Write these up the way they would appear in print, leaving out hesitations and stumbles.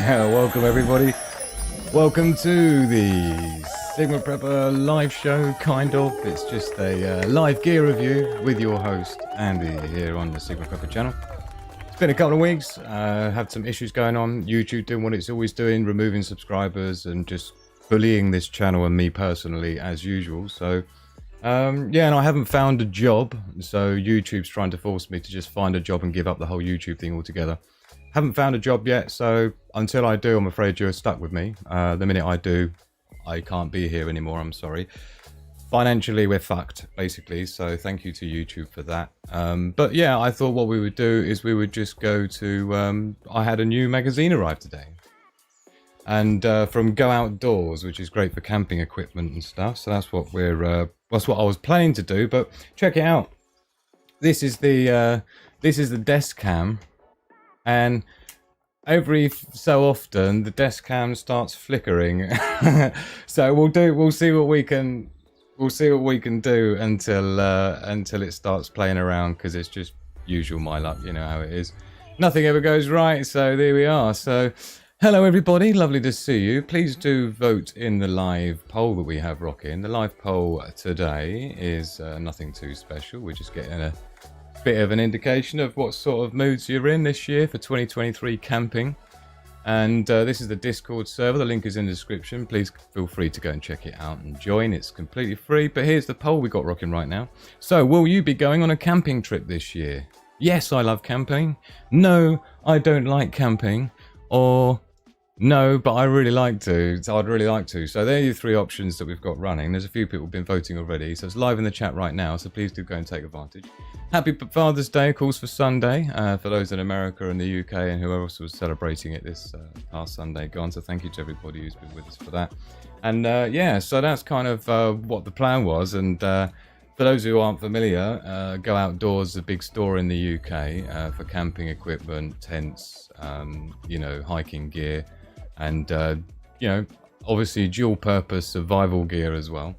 Welcome everybody. Welcome to the Sigma Prepper live show, kind of. It's just a live gear review with your host, Andy, here on the Sigma Prepper channel. It's been a couple of weeks. Had some issues going on. YouTube doing what it's always doing, removing subscribers and just bullying this channel and me personally as usual. So, yeah, and I haven't found a job. So YouTube's trying to force me to just find a job and give up the whole YouTube thing altogether. Haven't found a job yet, so until I do, I'm afraid you're stuck with me. The minute I do, I can't be here anymore, I'm sorry. Financially, we're fucked, basically, so thank you to YouTube for that. But yeah, I thought what we would do is we would just go to... I had a new magazine arrive today. And from Go Outdoors, which is great for camping equipment and stuff, so that's what that's what I was planning to do, but check it out. This is the desk cam. And every so often the desk cam starts flickering. So we'll see what we can do until it starts playing around, because it's just usual my luck, you know how it is. Nothing ever goes right, so there we are. So hello everybody, lovely to see you. Please do vote in the live poll that we have rocking. The live poll today is nothing too special. We're just getting a bit of an indication of what sort of moods you're in this year for 2023 camping. And this is the Discord server. The link is in the description. Please feel free to go and check it out and join. It's completely free. But here's the poll we got rocking right now. So, will you be going on a camping trip this year? Yes, I love camping. No, I don't like camping. Or no, but I really like to. So I'd really like to. So there are your three options that we've got running. There's a few people been voting already. So it's live in the chat right now. So please do go and take advantage. Happy Father's Day, of course, for Sunday. For those in America and the UK and whoever else was celebrating it this past Sunday gone. So thank you to everybody who's been with us for that. And yeah, so that's kind of what the plan was. And for those who aren't familiar, Go Outdoors is a big store in the UK for camping equipment, tents, you know, hiking gear. And, you know, obviously dual purpose survival gear as well.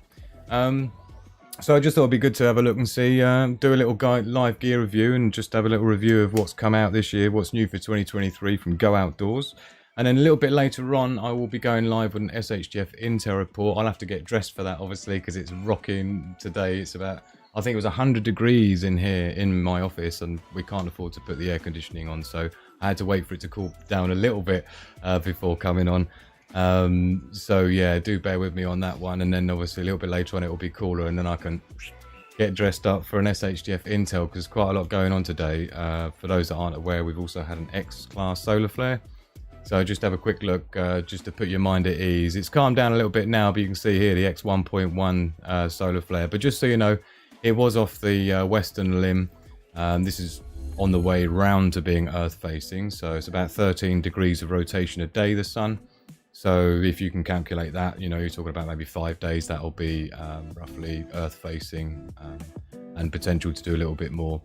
So I just thought it'd be good to have a look and see, do a little live gear review and just have a little review of what's come out this year, what's new for 2023 from Go Outdoors. And then a little bit later on, I will be going live with an SHTF Intel report. I'll have to get dressed for that, obviously, because it's rocking today. It's about, I think it was 100 degrees in here in my office, and we can't afford to put the air conditioning on. So I had to wait for it to cool down a little bit before coming on. So yeah, do bear with me on that one. And then obviously a little bit later on it will be cooler, and then I can get dressed up for an SHTF Intel, because quite a lot going on today. For those that aren't aware, we've also had an X-class solar flare. So just have a quick look, just to put your mind at ease. It's calmed down a little bit now, but you can see here the X1.1 solar flare. But just so you know, it was off the western limb. This is on the way round to being Earth facing, so it's about 13 degrees of rotation a day, the sun. So if you can calculate that, you know, you're talking about maybe 5 days, that'll be roughly Earth facing, and potential to do a little bit more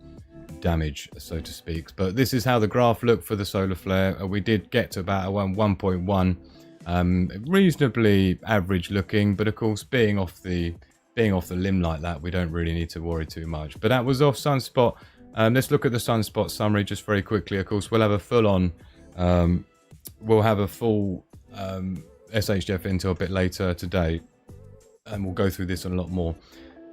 damage, so to speak. But this is how the graph looked for the solar flare. We did get to about a 1.1, reasonably average looking, but of course being off the limb like that, we don't really need to worry too much. But that was off sunspot. Let's look at the sunspot summary just very quickly. Of course, we'll have a full-on, we'll have a full SHTF Intel a bit later today, and we'll go through this and a lot more.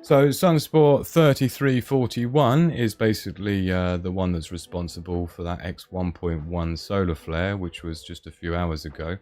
So sunspot 3341 is basically the one that's responsible for that X1.1 solar flare, which was just a few hours ago.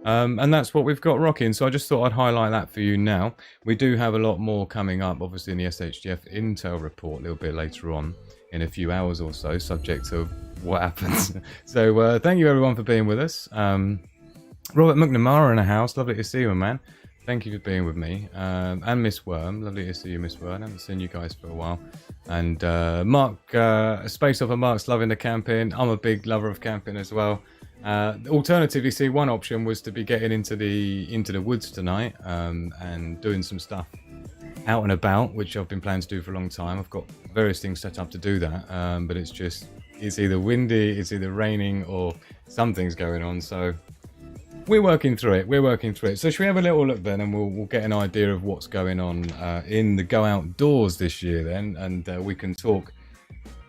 And that's what we've got rocking. So I just thought I'd highlight that for you now. We do have a lot more coming up, obviously, in the SHTF Intel report a little bit later on, in a few hours or so, subject to what happens. So thank you everyone for being with us. Robert McNamara in the house, lovely to see you, man. Thank you for being with me. And Miss Worm, lovely to see you, Miss Worm. I haven't seen you guys for a while. And Mark, Space Offer Mark's loving the camping. I'm a big lover of camping as well. Alternatively, see, one option was to be getting into the woods tonight, and doing some stuff out and about, which I've been planning to do for a long time. I've got various things set up to do that, but it's either windy, it's either raining, or something's going on. So we're working through it. So should we have a little look then, and we'll get an idea of what's going on in the Go Outdoors this year then, and we can talk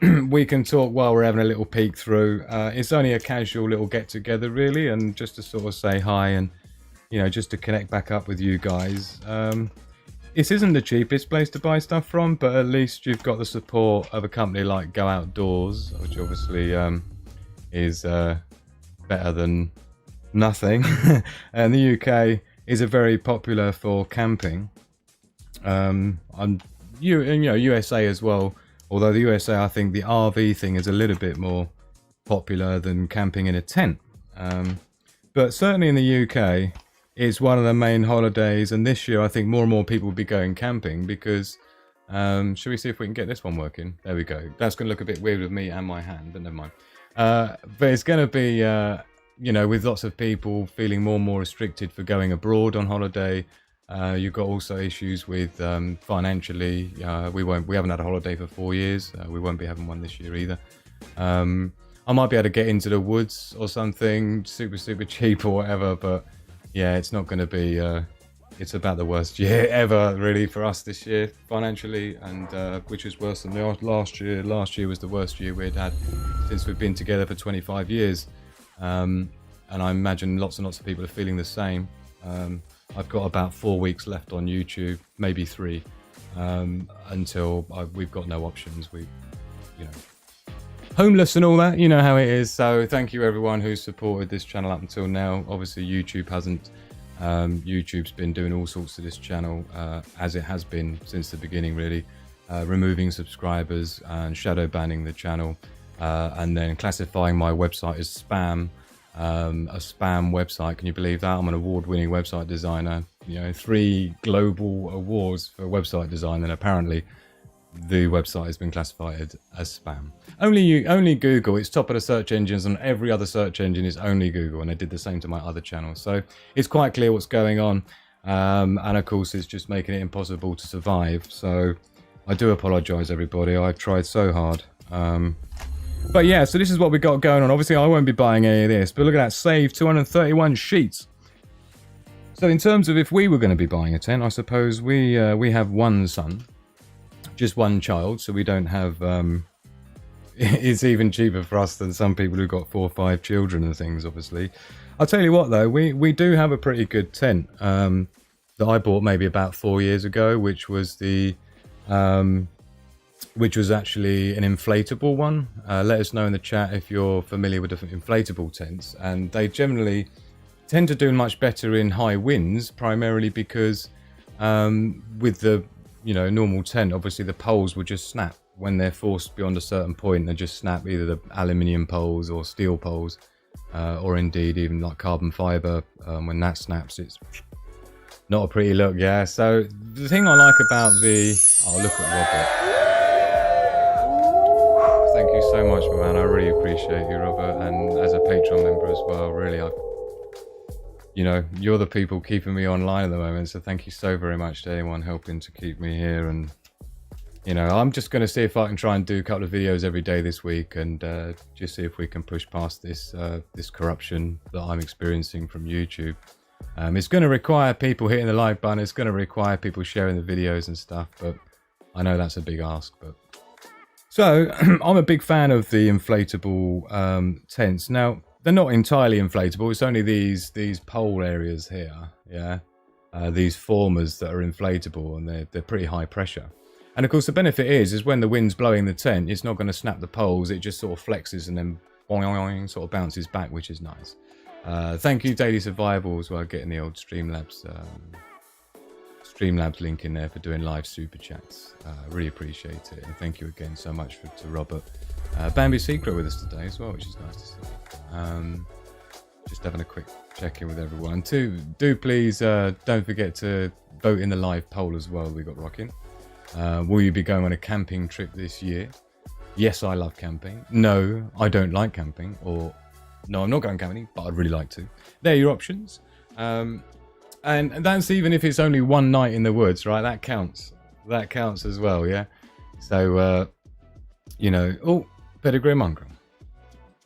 we can talk while we're having a little peek through. It's only a casual little get together really, and just to sort of say hi and, you know, just to connect back up with you guys. This isn't the cheapest place to buy stuff from, but at least you've got the support of a company like Go Outdoors, which obviously is better than nothing. And the UK is a very popular for camping. USA as well. Although the USA, I think the RV thing is a little bit more popular than camping in a tent. But certainly in the UK, it's one of the main holidays. And this year, I think more and more people will be going camping because... shall we see if we can get this one working? There we go. That's going to look a bit weird with me and my hand, but never mind. But it's going to be, you know, with lots of people feeling more and more restricted for going abroad on holiday. You've got also issues with financially. We haven't had a holiday for 4 years. We won't be having one this year either. I might be able to get into the woods or something super cheap or whatever, but yeah, it's not going to be. It's about the worst year ever, really, for us this year financially, and which is worse than last year. Last year was the worst year we'd had since we've been together for 25 years, and I imagine lots and lots of people are feeling the same. I've got about 4 weeks left on YouTube, maybe 3, until we've got no options. You know, homeless and all that, you know how it is. So thank you everyone who's supported this channel up until now. Obviously YouTube hasn't. YouTube's been doing all sorts to this channel, as it has been since the beginning really, removing subscribers and shadow banning the channel, and then classifying my website as spam. A spam website, can you believe that? I'm an award-winning website designer, you know, 3 global awards for website design, and apparently the website has been classified as spam. Only Google, it's top of the search engines, and every other search engine is only Google, and they did the same to my other channels. So it's quite clear what's going on, and of course it's just making it impossible to survive. So I do apologize everybody, I've tried so hard. But yeah, so this is what we got going on. Obviously I won't be buying any of this, but look at that, save 231 sheets. So in terms of if we were going to be buying a tent, I suppose we have one son, just one child, so we don't have it's even cheaper for us than some people who've got 4 or 5 children and things, obviously. I'll tell you what though, we do have a pretty good tent that I bought maybe about 4 years ago, which was actually an inflatable one. Let us know in the chat if you're familiar with different inflatable tents, and they generally tend to do much better in high winds, primarily because with the normal tent, obviously the poles will just snap when they're forced beyond a certain point. They just snap, either the aluminium poles or steel poles, or indeed even like carbon fiber. When that snaps, it's not a pretty look. Yeah, so the thing I like about look at Robert. Thank you so much, man. I really appreciate you, Robert, and as a Patreon member as well. Really, you're the people keeping me online at the moment, so thank you so very much to anyone helping to keep me here. And I'm just going to see if I can try and do a couple of videos every day this week, and just see if we can push past this corruption that I'm experiencing from YouTube. It's going to require people hitting the like button. It's going to require people sharing the videos and stuff, but I know that's a big ask. But so I'm a big fan of the inflatable tents. Now, they're not entirely inflatable. It's only these pole areas here, yeah, these formers that are inflatable, and they're pretty high pressure. And of course, the benefit is when the wind's blowing the tent, it's not going to snap the poles. It just sort of flexes and then boing, boing, boing, sort of bounces back, which is nice. Thank you, Daily Survival, as well, getting the old Streamlabs link in there for doing live super chats. Really appreciate it, and thank you again so much to Robert. Bambi Secret with us today as well, which is nice to see. Just having a quick check-in with everyone. Do please don't forget to vote in the live poll as well we got rocking. Will you be going on a camping trip this year? Yes, I love camping. No, I don't like camping. Or no, I'm not going camping, but I'd really like to. There are your options. And that's even if it's only one night in the woods, right? That counts. That counts as well, yeah? So, oh, pedigree mongrel.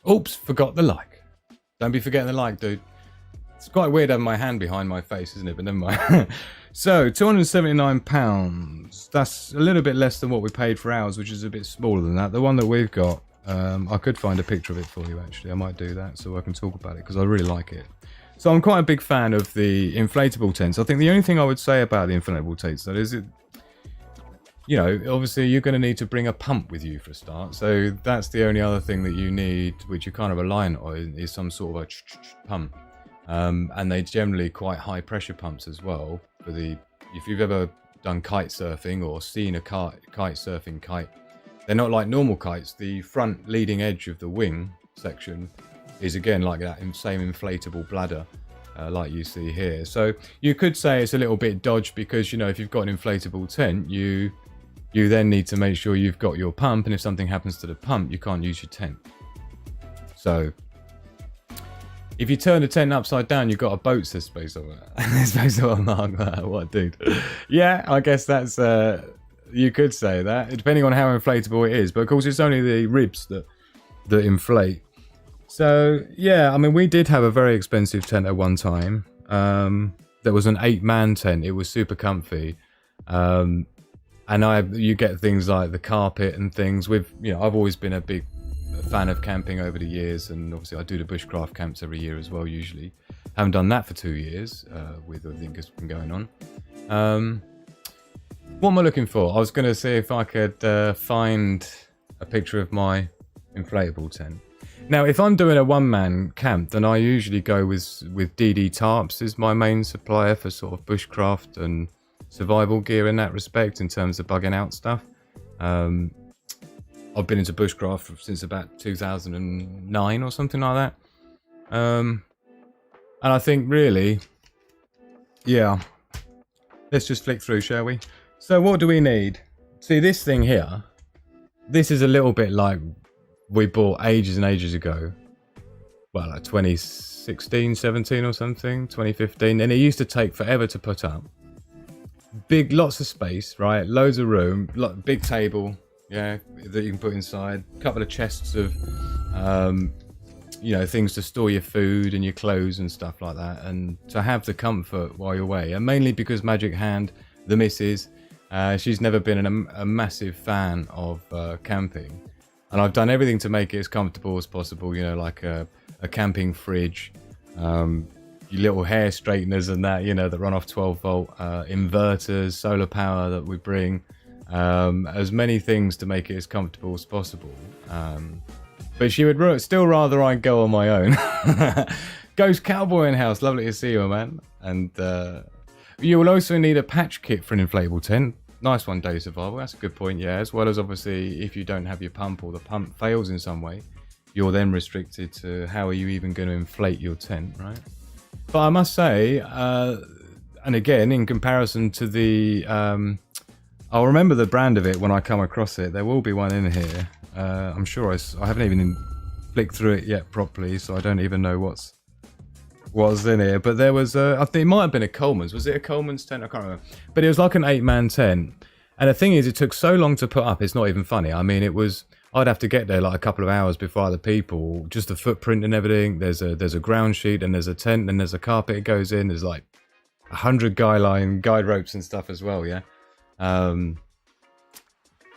Oops, forgot the like. Don't be forgetting the like, dude. It's quite weird having my hand behind my face, isn't it? But never mind. So £279. That's a little bit less than what we paid for ours, which is a bit smaller than that. The one that we've got, I could find a picture of it for you actually. I might do that so I can talk about it because I really like it. So I'm quite a big fan of the inflatable tents. I think the only thing I would say about the inflatable tents that is, you know, obviously you're going to need to bring a pump with you for a start. So that's the only other thing that you need, which you're kind of reliant on, is some sort of a pump. And they're generally quite high pressure pumps as well. If you've ever done kite surfing or seen a kite surfing kite, they're not like normal kites. The front leading edge of the wing section is again like that same inflatable bladder like you see here. So you could say it's a little bit dodged because, you know, if you've got an inflatable tent, you then need to make sure you've got your pump, and if something happens to the pump, you can't use your tent. So if you turn the tent upside down, you've got a boat, says Space Over. Space Over Mark, what dude? Yeah, I guess that's, you could say that, depending on how inflatable it is. But of course, it's only the ribs that inflate. So, yeah, I mean, we did have a very expensive tent at one time. There was an 8-man tent. It was super comfy. And you get things like the carpet and things. You know, I've always been a big fan of camping over the years, and obviously I do the bushcraft camps every year as well usually. Haven't done that for 2 years with everything that's been going on. What am I looking for? I was going to see if I could find a picture of my inflatable tent. Now if I'm doing a one-man camp, then I usually go with DD Tarps is my main supplier for sort of bushcraft and survival gear in that respect, in terms of bugging out stuff. I've been into bushcraft since about 2009 or something like that. And I think really, yeah, let's just flick through, shall we? So what do we need? See, this thing here, this is a little bit like we bought ages and ages ago. Well, like 2016, 17 or something, 2015. And it used to take forever to put up. Big, lots of space, right? Loads of room, big table. Yeah, that you can put inside. A couple of chests of, you know, things to store your food and your clothes and stuff like that. And to have the comfort while you're away. And mainly because Magic Hand, the missus, she's never been a massive fan of camping. And I've done everything to make it as comfortable as possible. You know, like a camping fridge, your little hair straighteners and that, you know, that run off 12-volt, inverters, solar power that we bring. As many things to make it as comfortable as possible. But she would still rather I go on my own. Ghost Cowboy in house, lovely to see you, man. And you will also need a patch kit for an inflatable tent. Nice one, Day Survival, that's a good point, yeah. As well as obviously if you don't have your pump or the pump fails in some way, you're then restricted to how are you even going to inflate your tent, right? But I must say, and again, in comparison to the... I'll remember the brand of it when I come across it. There will be one in here. I'm sure I haven't even flicked through it yet properly, so I don't even know what's in here. But there was, I think it might have been a Coleman's. Was it a Coleman's tent? I can't remember. But it was like an 8-man tent. And the thing is, it took so long to put up, it's not even funny. I mean, I'd have to get there like a couple of hours before other people. Just the footprint and everything. There's a ground sheet and there's a tent and there's a carpet it goes in. There's like 100 guide ropes and stuff as well, yeah.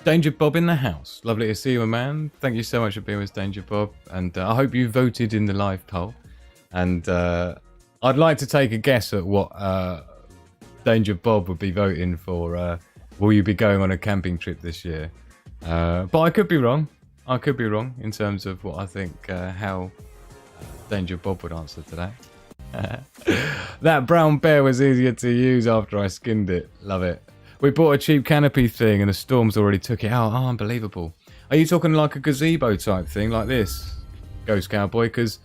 Danger Bob in the house. Lovely to see you, man. Thank you so much for being with Danger Bob. And I hope you voted in the live poll. And I'd like to take a guess at what Danger Bob would be voting for. Will you be going on a camping trip this year? But I could be wrong. I could be wrong in terms of what I think, how Danger Bob would answer to that. That brown bear was easier to use after I skinned it. Love it. We bought a cheap canopy thing and the storms already took it out. Oh, unbelievable. Are you talking like a gazebo type thing like this, Ghost Cowboy? Because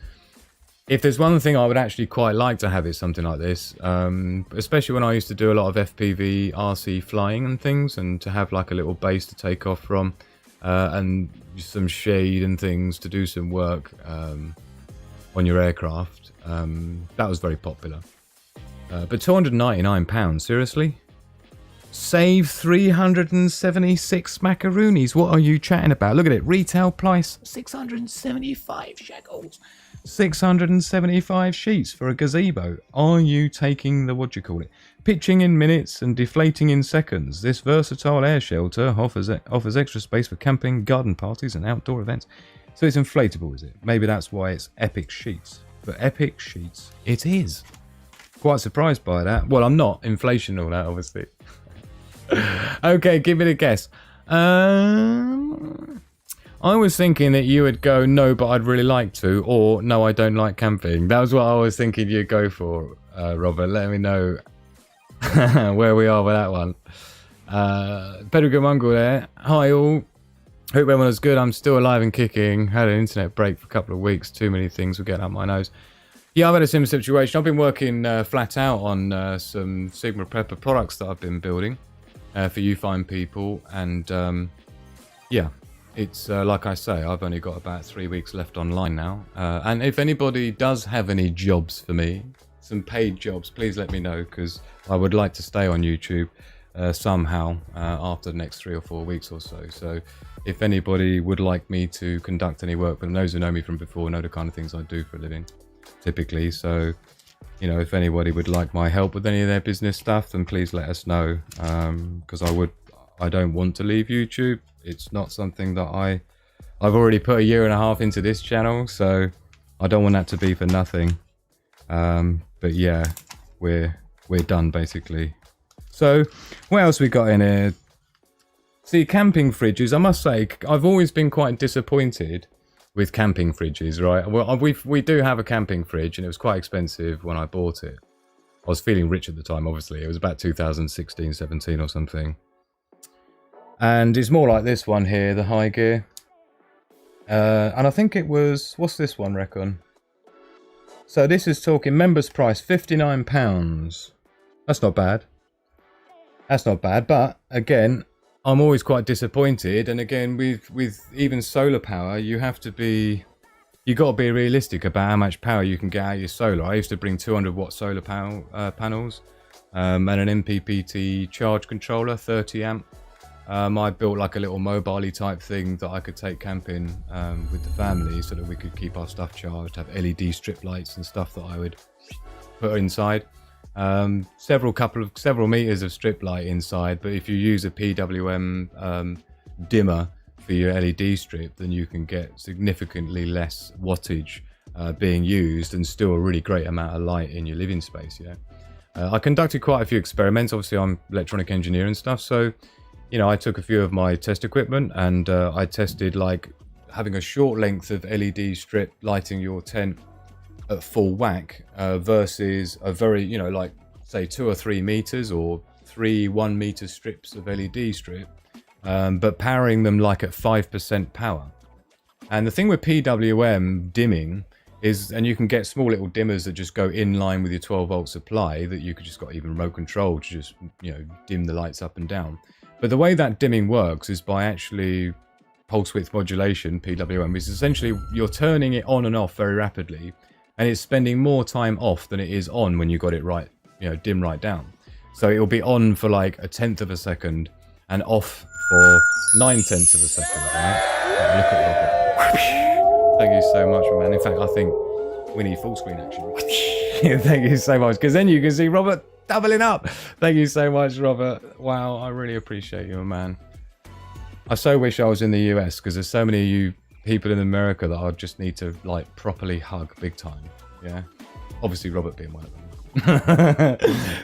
if there's one thing I would actually quite like to have is something like this, especially when I used to do a lot of FPV RC flying and things, and to have like a little base to take off from and some shade and things to do some work on your aircraft. That was very popular. But £299, seriously? Save 376 macaroonies. What are you chatting about? Look at it. Retail price 675 shekels. 675 sheets for a gazebo. Are you taking the, what do you call it? Pitching in minutes and deflating in seconds, this versatile air shelter offers extra space for camping, garden parties and outdoor events. So it's inflatable, is it? Maybe that's why it's Epic Sheets. For Epic Sheets, it is. Quite surprised by that. Well, I'm not. Inflation and all that, obviously. Okay, give it a guess. I was thinking that you would go, no, but I'd really like to, or no, I don't like camping. That was what I was thinking you'd go for, Robert. Let me know where we are with that one. Pedro Gamungo there. Hi all. Hope everyone is good. I'm still alive and kicking. Had an internet break for a couple of weeks. Too many things were getting up my nose. Yeah, I've had a similar situation. I've been working flat out on some Sigma Prepper products that I've been building for you fine people. And yeah, it's like I say, I've only got about 3 weeks left online now. And if anybody does have any jobs for me, some paid jobs, please let me know, because I would like to stay on YouTube somehow after the next 3 or 4 weeks or so. So if anybody would like me to conduct any work, but those who know me from before know the kind of things I do for a living, typically. So, you know, if anybody would like my help with any of their business stuff, then please let us know, because I don't want to leave YouTube. It's not something that I've already put 1.5 years into this channel, so I don't want that to be for nothing. But yeah, we're done basically. So what else we got in here? See, camping fridges. I must say, I've always been quite disappointed with camping fridges, right? Well, we do have a camping fridge, and it was quite expensive when I bought it. I was feeling rich at the time, obviously. It was about 2016, 17 or something. And it's more like this one here, the high gear. And I think it was, what's this one, reckon? So this is talking members price, £59. That's not bad. That's not bad, but again, I'm always quite disappointed. And again, with even solar power, you got to be realistic about how much power you can get out of your solar. I used to bring 200 watt solar panels and an MPPT charge controller, 30 amp. I built like a little mobile-y type thing that I could take camping with the family, so that we could keep our stuff charged, have LED strip lights and stuff that I would put inside. Several meters of strip light inside, but if you use a PWM dimmer for your LED strip, then you can get significantly less wattage being used and still a really great amount of light in your living space. I conducted quite a few experiments. Obviously, I'm electronic engineer and stuff, so you know, I took a few of my test equipment and I tested like having a short length of LED strip lighting your tent at full whack versus a very, you know, like say 2 or 3 meters or 3 1 meter strips of LED strip, but powering them like at 5% power. And the thing with PWM dimming is, and you can get small little dimmers that just go in line with your 12 volt supply that you could just got even remote control to just, you know, dim the lights up and down. But the way that dimming works is by actually pulse width modulation, PWM, is essentially you're turning it on and off very rapidly, and it's spending more time off than it is on when you got it right, you know, dim right down. So it'll be on for like 1/10 of a second and off for 9/10 of a second, right? Look at Robert. Thank you so much, man. In fact, I think we need full screen action. Thank you so much, because then you can see Robert doubling up. Thank you so much, Robert. Wow, I really appreciate you, man. I so wish I was in the US, because there's so many of you people in America that I just need to like properly hug big time. Yeah, obviously Robert being one of them.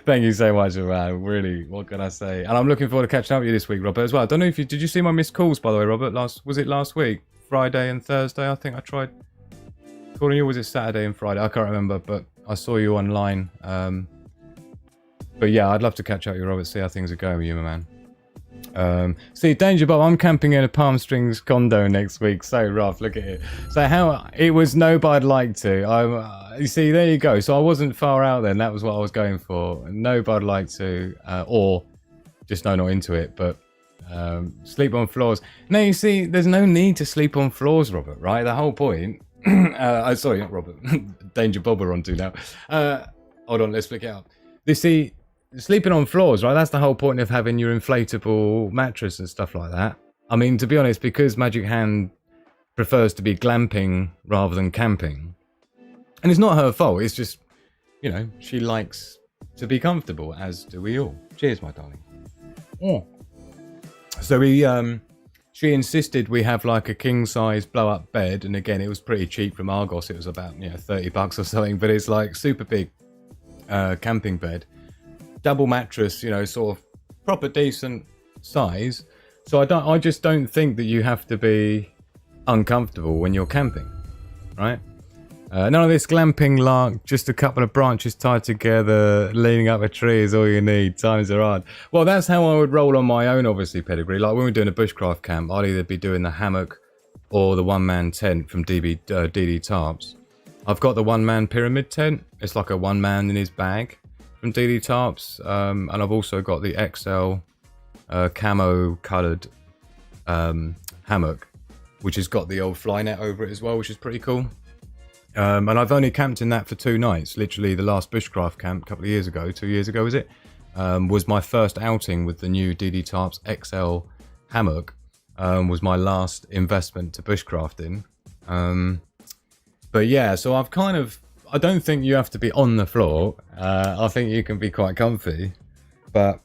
Thank you so much, man. Really, what can I say? And I'm looking forward to catching up with you this week, Robert, as well. I don't know if did you see my missed calls, by the way, Robert? Was it last week? Friday and Thursday, I think I tried calling you. Was it Saturday and Friday? I can't remember, but I saw you online. But yeah, I'd love to catch up with you, Robert, see how things are going with you, my man. See, Danger Bob, I'm camping in a Palm Springs condo next week. So rough, look at it. So how it was no, but I'd like to. You see, there you go. So I wasn't far out then. That was what I was going for. No, but I'd like to, or just no, not into it. But sleep on floors. No, you see, there's no need to sleep on floors, Robert. Right? The whole point. Sorry, not Robert. Danger Bob we're on to now. Hold on, let's flick it out. You see, sleeping on floors, right? That's the whole point of having your inflatable mattress and stuff like that. I mean, to be honest, because Magic Hand prefers to be glamping rather than camping, and it's not her fault. It's just, you know, she likes to be comfortable, as do we all. Cheers, my darling. Yeah. So she insisted we have like a king-size blow-up bed, and again, it was pretty cheap from Argos. It was about $30 or something, but it's like super big camping bed, double mattress, sort of proper decent size. So I just don't think that you have to be uncomfortable when you're camping, right? None of this glamping lark, just a couple of branches tied together, leaning up a tree is all you need. Times are hard. Well, that's how I would roll on my own, obviously, pedigree. Like when we're doing a bushcraft camp, I'd either be doing the hammock or the one-man tent from DD Tarps. I've got the one-man pyramid tent. It's like a one-man in his bag from DD Tarps. And I've also got the XL camo-coloured hammock, which has got the old fly net over it as well, which is pretty cool. And I've only camped in that for 2 nights. Literally, the last bushcraft camp a couple of years ago, 2 years ago, was it? Was my first outing with the new DD Tarps XL hammock. Was my last investment to bushcrafting. But yeah, so I don't think you have to be on the floor. I think you can be quite comfy. But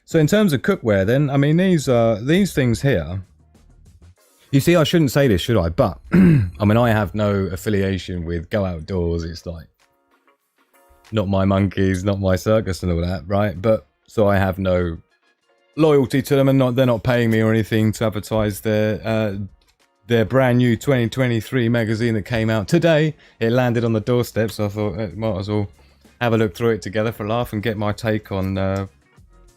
so in terms of cookware, then, I mean, these things here. You see, I shouldn't say this, should I? But, I mean, I have no affiliation with Go Outdoors. It's like, not my monkeys, not my circus and all that, right? But, so I have no loyalty to them, and they're not paying me or anything to advertise their brand new 2023 magazine that came out today. It landed on the doorstep, so I thought I might as well have a look through it together for a laugh and get my take on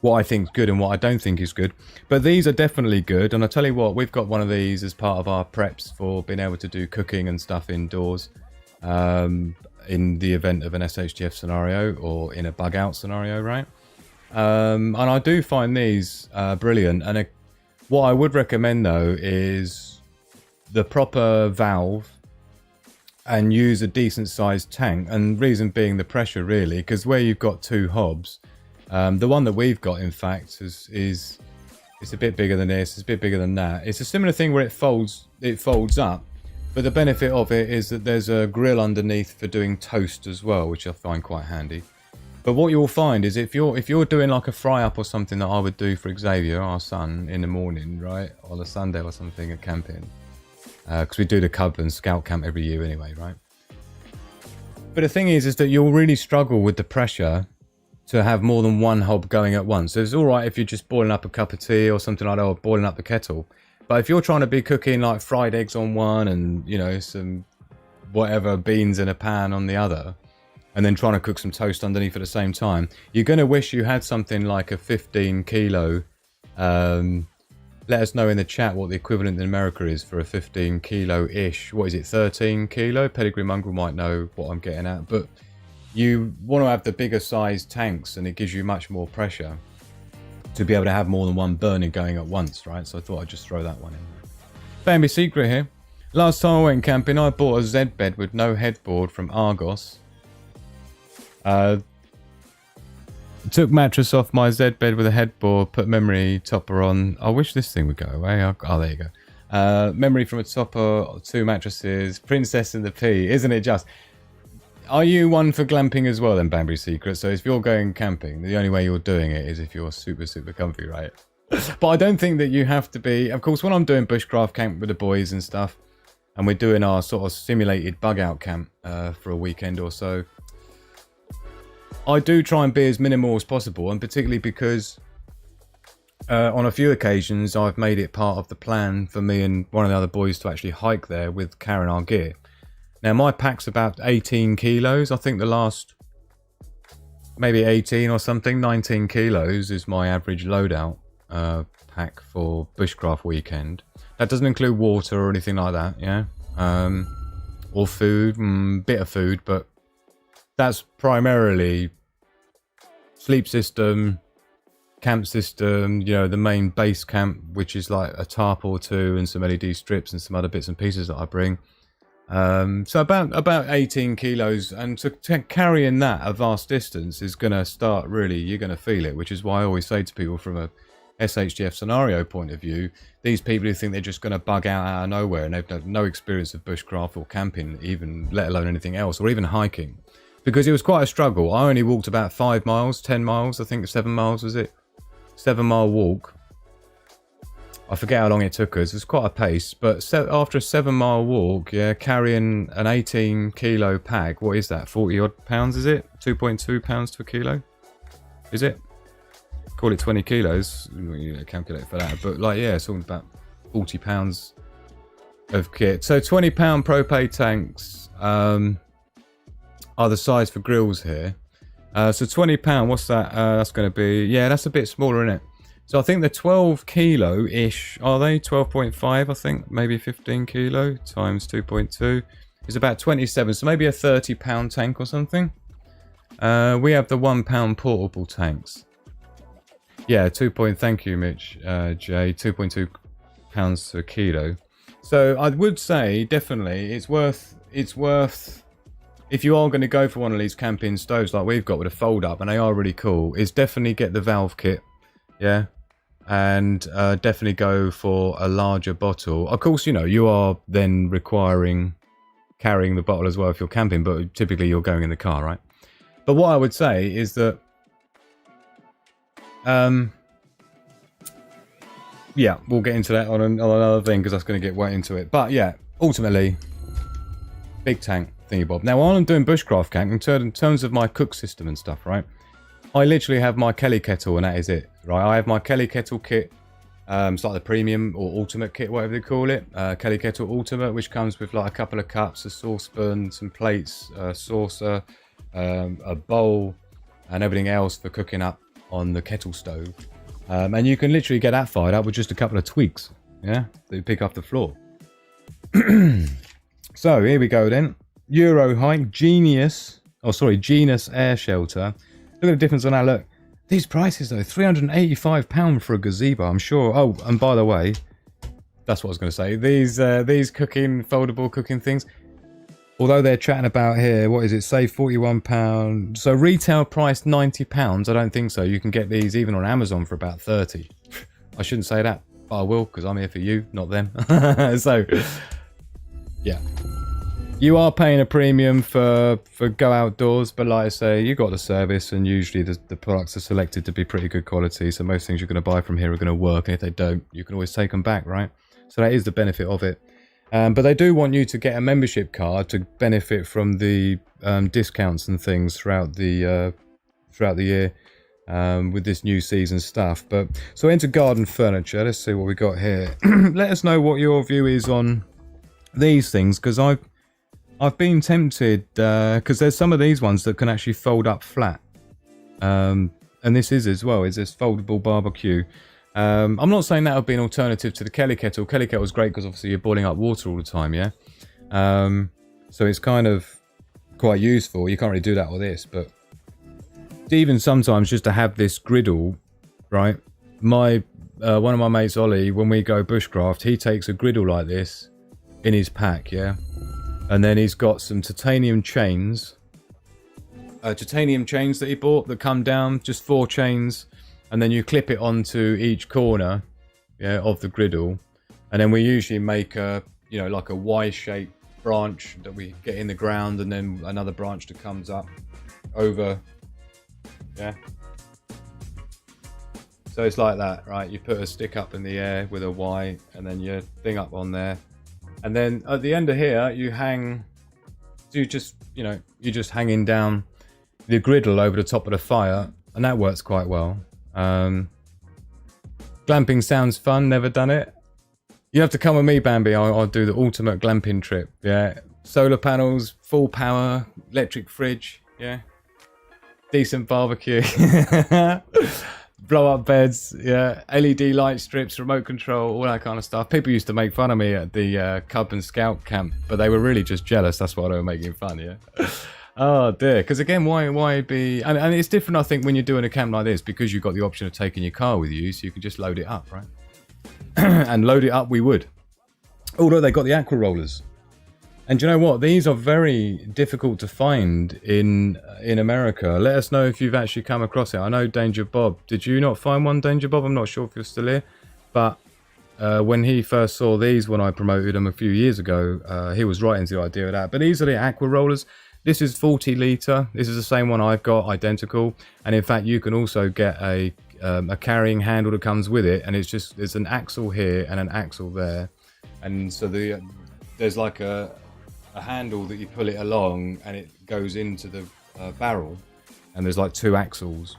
what I think is good and what I don't think is good. But these are definitely good, and I tell you what, we've got one of these as part of our preps for being able to do cooking and stuff indoors in the event of an SHTF scenario or in a bug out scenario, right? And I do find these brilliant, and what I would recommend though is the proper valve and use a decent sized tank, and reason being the pressure really, because where you've got 2 hobs, the one that we've got, in fact, is it's a bit bigger than this. It's a bit bigger than that. It's a similar thing where it folds up, but the benefit of it is that there's a grill underneath for doing toast as well, which I find quite handy. But what you'll find is if you're doing like a fry up or something that I would do for Xavier, our son, in the morning, right, on a Sunday or something at camping, because we do the Cub and Scout camp every year anyway, right? But the thing is that you'll really struggle with the pressure to have more than 1 hob going at once. So it's all right if you're just boiling up a cup of tea or something like that, or boiling up the kettle. But if you're trying to be cooking like fried eggs on one and, some whatever beans in a pan on the other, and then trying to cook some toast underneath at the same time, you're going to wish you had something like a 15 kilo. Let us know in the chat what the equivalent in America is for a 15 kilo-ish. What is it, 13 kilo? Pedigree Mongrel might know what I'm getting at, but you want to have the bigger size tanks, and it gives you much more pressure to be able to have more than 1 burner going at once, right? So I thought I'd just throw that one in. Family secret here. Last time I went camping, I bought a Z bed with no headboard from Argos. Took mattress off my Z bed with a headboard, put memory topper on. I wish this thing would go away. Oh, there you go. Memory from a topper, 2 mattresses, Princess and the Pea. Isn't it just? Are you one for glamping as well then, Banbury Secret? So if you're going camping, the only way you're doing it is if you're super, super comfy, right? But I don't think that you have to be. Of course, when I'm doing bushcraft camp with the boys and stuff, and we're doing our sort of simulated bug out camp for a weekend or so, I do try and be as minimal as possible, and particularly because on a few occasions I've made it part of the plan for me and one of the other boys to actually hike there with carrying our gear. Now my pack's about 18 kilos. I think the last maybe 18 or something, 19 kilos is my average loadout pack for bushcraft weekend. That doesn't include water or anything like that, yeah, or food, bit of food, but that's primarily sleep system, camp system, the main base camp, which is like a tarp or 2 and some LED strips and some other bits and pieces that I bring. So about 18 kilos, and to carrying that a vast distance is going to start really, you're going to feel it, which is why I always say to people from a SHTF scenario point of view, these people who think they're just going to bug out of nowhere and they've had no experience of bushcraft or camping, even let alone anything else, or even hiking, because it was quite a struggle. I only walked about 5 miles, 10 miles, I think 7 miles was it? 7-mile walk. I forget how long it took us. It was quite a pace, but after a 7-mile walk, yeah, carrying an 18 kilo pack, what is that? 40 odd pounds, is it? 2.2 pounds to a kilo? Is it? Call it 20 kilos. You calculate for that. But like, yeah, it's all about 40 pounds of kit. So 20 pound propane tanks are the size for grills here. So 20 pound, what's that? That's going to be, yeah, that's a bit smaller, isn't it? So I think they're 12 kilo-ish, are they? 12.5, I think, maybe 15 kilo times 2.2 is about 27. So maybe a 30 pound tank or something. We have the 1 pound portable tanks. Yeah, thank you, Mitch, Jay, 2.2 pounds a kilo. So I would say definitely it's worth, if you are going to go for one of these camping stoves like we've got with a fold up, and they are really cool, is definitely get the valve kit. Yeah. And definitely go for a larger bottle. Of course, you know, you are then carrying the bottle as well if you're camping, but typically you're going in the car, right? But what I would say is that, yeah, we'll get into that on another thing because that's going to get way into it. But yeah, ultimately, big tank thingy bob. Now, while I'm doing bushcraft camp, in terms of my cook system and stuff, right? I literally have my Kelly kettle and that is it, right? I have my Kelly kettle kit. It's like the premium or ultimate kit, whatever they call it. Kelly kettle ultimate, which comes with like a couple of cups, a saucepan, some plates, a saucer, a bowl, and everything else for cooking up on the kettle stove. And you can literally get that fired up with just a couple of tweaks, yeah, that you pick off the floor. So here we go then. Euro Hike Genus Air Shelter. Look at the difference on that. Look, these prices though, £385 for a gazebo. I'm sure. Oh, and by the way, that's what I was going to say. These foldable cooking things. Although they're chatting about here, what is it? Say £41. So retail price £90. I don't think so. You can get these even on Amazon for about 30. I shouldn't say that, but I will because I'm here for you, not them. So, yeah. You are paying a premium for Go Outdoors, but like I say, you got the service, and usually the products are selected to be pretty good quality, so most things you're going to buy from here are going to work, and if they don't, you can always take them back, right? So that is the benefit of it. But they do want you to get a membership card to benefit from the discounts and things throughout the year with this new season stuff. But so into garden furniture, let's see what we got here. Let us know what your view is on these things, because I've been tempted, because there's some of these ones that can actually fold up flat. And this is as well, is this foldable barbecue. I'm not saying that would be an alternative to the Kelly kettle. Kelly kettle is great because obviously you're boiling up water all the time, yeah? So it's kind of quite useful. You can't really do that with this, but even sometimes just to have this griddle, right? One of my mates, Ollie, when we go bushcraft, he takes a griddle like this in his pack, yeah? And then he's got some titanium chains that he bought that come down, just 4 chains, and then you clip it onto each corner, yeah, of the griddle. And then we usually make a, you know, like a Y-shaped branch that we get in the ground, and then another branch that comes up over, yeah. So it's like that, right? You put a stick up in the air with a Y, and then your thing up on there. And then at the end of here, you hang, so you're just hanging down the griddle over the top of the fire, and that works quite well. Glamping sounds fun, never done it. You have to come with me, Bambi. I'll do the ultimate glamping trip, yeah. Solar panels, full power, electric fridge, yeah. Decent barbecue. Blow up beds, yeah, LED light strips, remote control, all that kind of stuff. People used to make fun of me at the Cub and Scout camp, but they were really just jealous. That's why they were making fun, yeah. Oh dear, because again, why be? And it's different, I think, when you're doing a camp like this, because you've got the option of taking your car with you, so you can just load it up, right? And load it up, we would. Although they got the aqua rollers. And you know what? These are very difficult to find in America. Let us know if you've actually come across it. I know Danger Bob. Did you not find one, Danger Bob? I'm not sure if you're still here. But when he first saw these, when I promoted them a few years ago, he was right into the idea of that. But these are the aqua rollers. This is 40 litre. This is the same one I've got, identical. And in fact, you can also get a carrying handle that comes with it, and there's an axle here and an axle there, and so there's like a handle that you pull it along, and it goes into the barrel, and there's like 2 axles.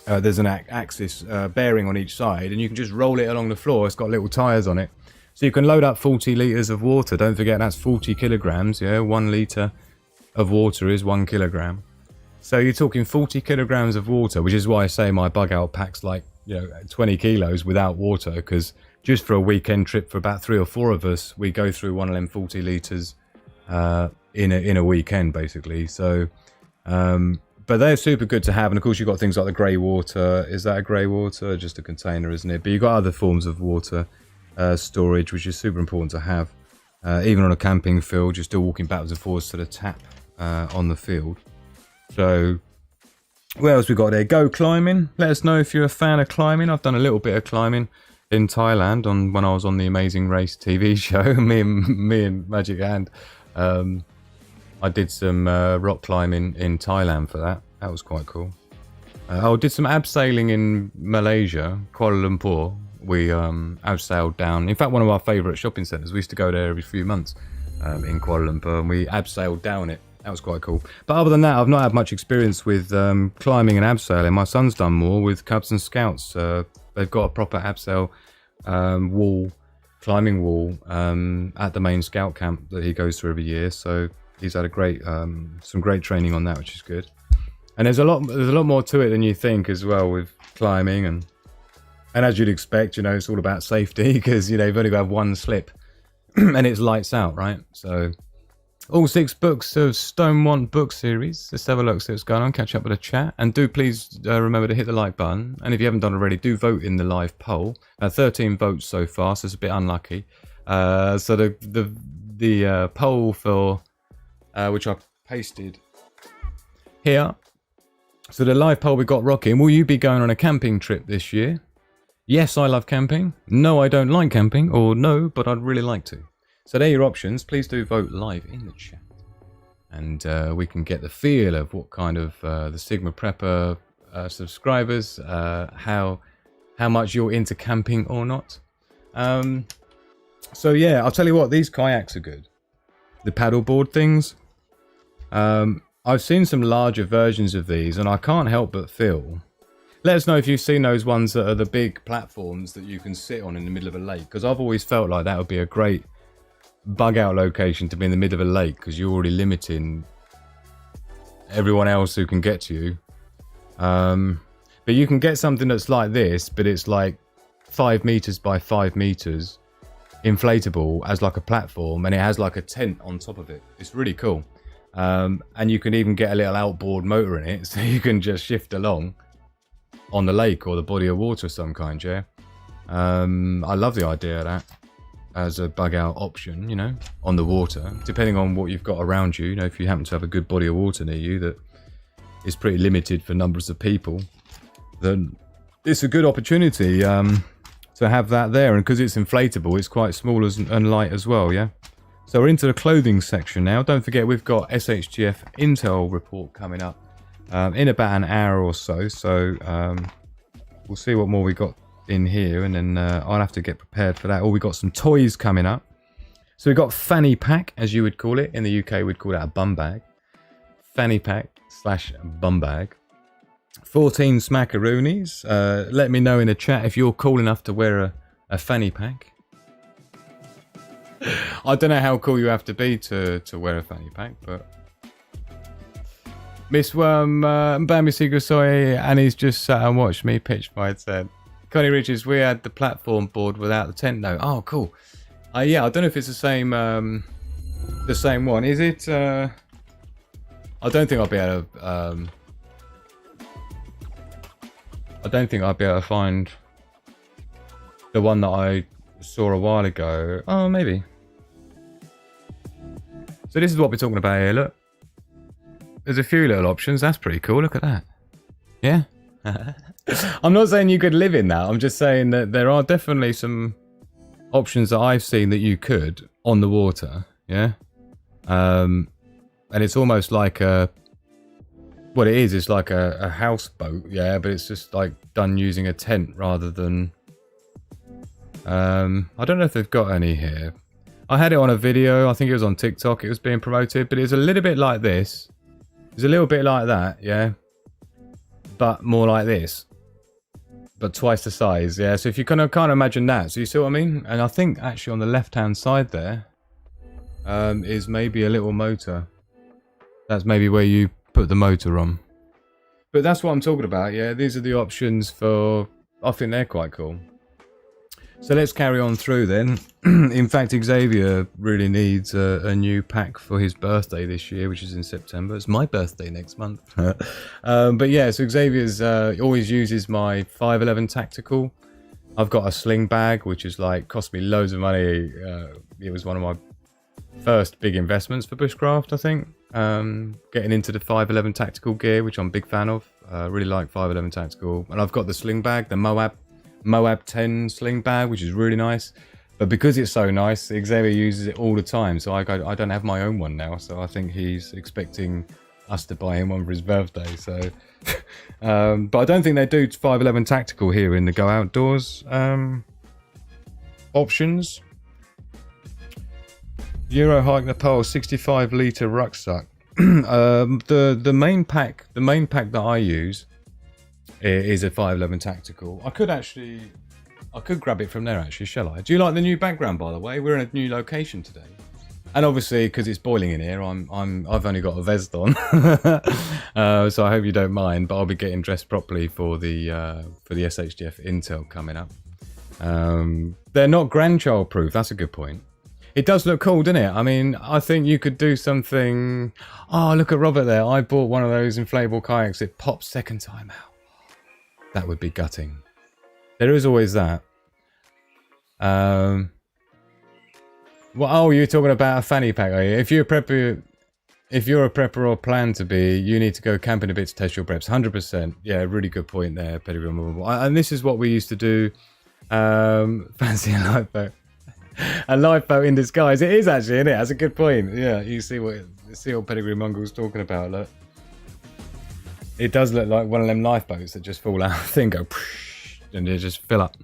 There's an axis bearing on each side, and you can just roll it along the floor. It's got little tires on it, so you can load up 40 litres of water. Don't forget, that's 40 kilograms. Yeah, 1 litre of water is 1 kilogram. So you're talking 40 kilograms of water, which is why I say my bug out pack's like, 20 kilos without water, because just for a weekend trip for about 3 or 4 of us, we go through one of them 40 litres in a weekend, basically. So, but they're super good to have. And of course, you've got things like the grey water. Is that a grey water? Just a container, isn't it? But you've got other forms of water storage, which is super important to have. Even on a camping field, you're still walking backwards and forwards to the tap on the field. So, what else we got there? Go climbing. Let us know if you're a fan of climbing. I've done a little bit of climbing in Thailand when I was on the Amazing Race TV show. me and Magic Hand. I did some rock climbing in Thailand for that. That was quite cool. I did some abseiling in Malaysia, Kuala Lumpur. We abseiled down. In fact, one of our favourite shopping centres. We used to go there every few months in Kuala Lumpur, and we abseiled down it. That was quite cool. But other than that, I've not had much experience with climbing and abseiling. My son's done more with Cubs and Scouts. They've got a proper abseil climbing wall at the main scout camp that he goes through every year. So he's had some great training on that, which is good. And there's a lot more to it than you think as well with climbing, and as you'd expect, it's all about safety, because you've only got one slip and it's lights out, right? So all 6 books of Stonewant book series. Let's have a look, see what's going on, catch up with the chat. And do please remember to hit the like button. And if you haven't done already, do vote in the live poll. 13 votes so far, so it's a bit unlucky. So the poll for, which I pasted here. So the live poll we got rocking. Will you be going on a camping trip this year? Yes, I love camping. No, I don't like camping. Or no, but I'd really like to. So there are your options. Please do vote live in the chat, and we can get the feel of what kind of the Sigma Prepper subscribers, how much you're into camping or not. So yeah, I'll tell you what, these kayaks are good. The paddleboard things. I've seen some larger versions of these, and I can't help but feel. Let us know if you've seen those ones that are the big platforms that you can sit on in the middle of a lake, because I've always felt like that would be a great bug out location to be in the middle of a lake, because you're already limiting everyone else who can get to you. But you can get something that's like this, but it's like 5 meters by 5 meters, inflatable as like a platform, and it has like a tent on top of it. It's really cool. And you can even get a little outboard motor in it, so you can just shift along on the lake or the body of water of some kind. Yeah, I love the idea of that as a bug out option, on the water, depending on what you've got around you. If you happen to have a good body of water near you that is pretty limited for numbers of people, then it's a good opportunity to have that there. And because it's inflatable, it's quite small and light as well. Yeah. So we're into the clothing section now. Don't forget, we've got SHTF Intel report coming up in about an hour or so. So we'll see what more we got in here, and then I'll have to get prepared for that. Or we got some toys coming up. So we've got fanny pack, as you would call it. In the UK, we'd call it a bum bag. Fanny pack / bum bag. 14 smackaroonies. Let me know in the chat if you're cool enough to wear a fanny pack. I don't know how cool you have to be to wear a fanny pack, but Miss Bambi Sigursoy, and he's just sat and watched me pitch my tent. Connie Richards, we had the platform board without the tent though. Oh, cool. Yeah, I don't know if it's the same one. Is it? I don't think I'll be able to. I don't think I'll be able to find the one that I saw a while ago. Oh, maybe. So this is what we're talking about here. Look, there's a few little options. That's pretty cool. Look at that. Yeah. I'm not saying you could live in that. I'm just saying that there are definitely some options that I've seen that you could on the water. Yeah. and it's almost like what it is. It's like a houseboat, yeah, but it's just like done using a tent rather than. I don't know if they've got any here. I had it on a video. I think it was on TikTok. It was being promoted, but it's a little bit like this. It's a little bit like that, yeah, but more like this, but twice the size, yeah. So if you kind of can't imagine that, so you see what I mean? And I think actually on the left-hand side there is maybe a little motor. That's maybe where you put the motor on. But that's what I'm talking about, yeah. These are the options for. I think they're quite cool. So let's carry on through then. In fact, Xavier really needs a new pack for his birthday this year, which is in September. It's my birthday next month. But yeah, so Xavier's always uses my 511 tactical. I've got a sling bag, which is like cost me loads of money. It was one of my first big investments for bushcraft, I think. Getting into the 511 tactical gear, which I'm a big fan of. Really like 511 tactical. And I've got the sling bag, the Moab 10 sling bag, which is really nice, but because it's so nice, Xavier uses it all the time, so I don't have my own one now, so I think he's expecting us to buy him one for his birthday. So but I don't think they do 511 tactical here in the Go Outdoors options. Euro Hike Nepal 65 litre rucksack. The main pack that I use is a 511 tactical. I could grab it from there actually, shall I? Do you like the new background, by the way? We're in a new location today, and obviously because it's boiling in here, I've only got a vest on, so I hope you don't mind. But I'll be getting dressed properly for the SHTF Intel coming up. They're not grandchild proof. That's a good point. It does look cool, doesn't it? I mean, I think you could do something. Oh, look at Robert there. I bought one of those inflatable kayaks. It pops second time out. That would be gutting. There is always that. Well, oh, you're talking about a fanny pack, are you? If you're a prepper or plan to be, you need to go camping a bit to test your preps. 100%. Yeah, really good point there, Pedigree Movable. And this is what we used to do. Fancy a lifeboat. A lifeboat in disguise. It is actually, isn't it? That's a good point. Yeah, you see what Pedigree Mongol's talking about. Look. It does look like one of them lifeboats that just fall out of the thing, go and they just fill up.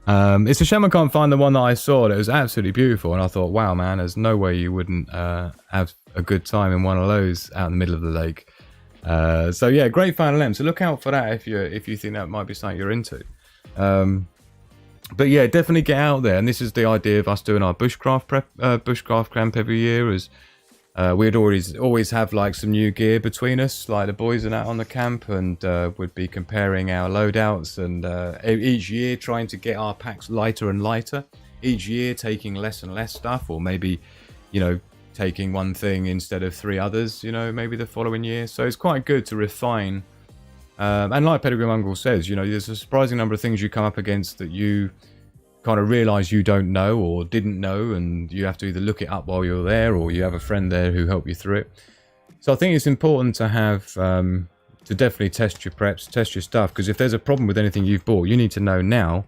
It's a shame I can't find the one that I saw. It was absolutely beautiful, and I thought, wow, man, there's no way you wouldn't have a good time in one of those out in the middle of the lake. So yeah, great fan of them. So look out for that if you think that might be something you're into. But yeah, definitely get out there. And this is the idea of us doing our bushcraft camp every year. Is we'd always have like some new gear between us, like the boys and that on the camp, and would be comparing our loadouts, and each year trying to get our packs lighter and lighter. Each year taking less and less stuff, or maybe, taking one thing instead of three others, maybe the following year. So it's quite good to refine. And like Pedigree Mongol says, there's a surprising number of things you come up against that you kind of realize you don't know or didn't know, and you have to either look it up while you're there, or you have a friend there who helped you through it. So I think it's important to have to definitely test your preps, test your stuff, because if there's a problem with anything you've bought, you need to know now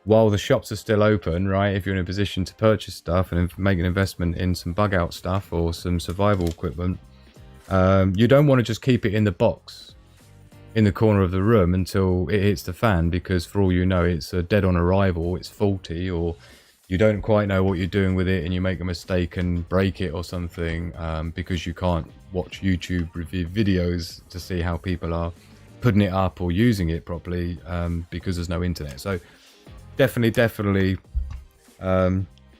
while the shops are still open, right? If you're in a position to purchase stuff and make an investment in some bug out stuff or some survival equipment, you don't want to just keep it in the box in the corner of the room until it hits the fan, because for all you know, it's dead on arrival, it's faulty, or you don't quite know what you're doing with it and you make a mistake and break it or something, because you can't watch YouTube review videos to see how people are putting it up or using it properly, because there's no internet. So definitely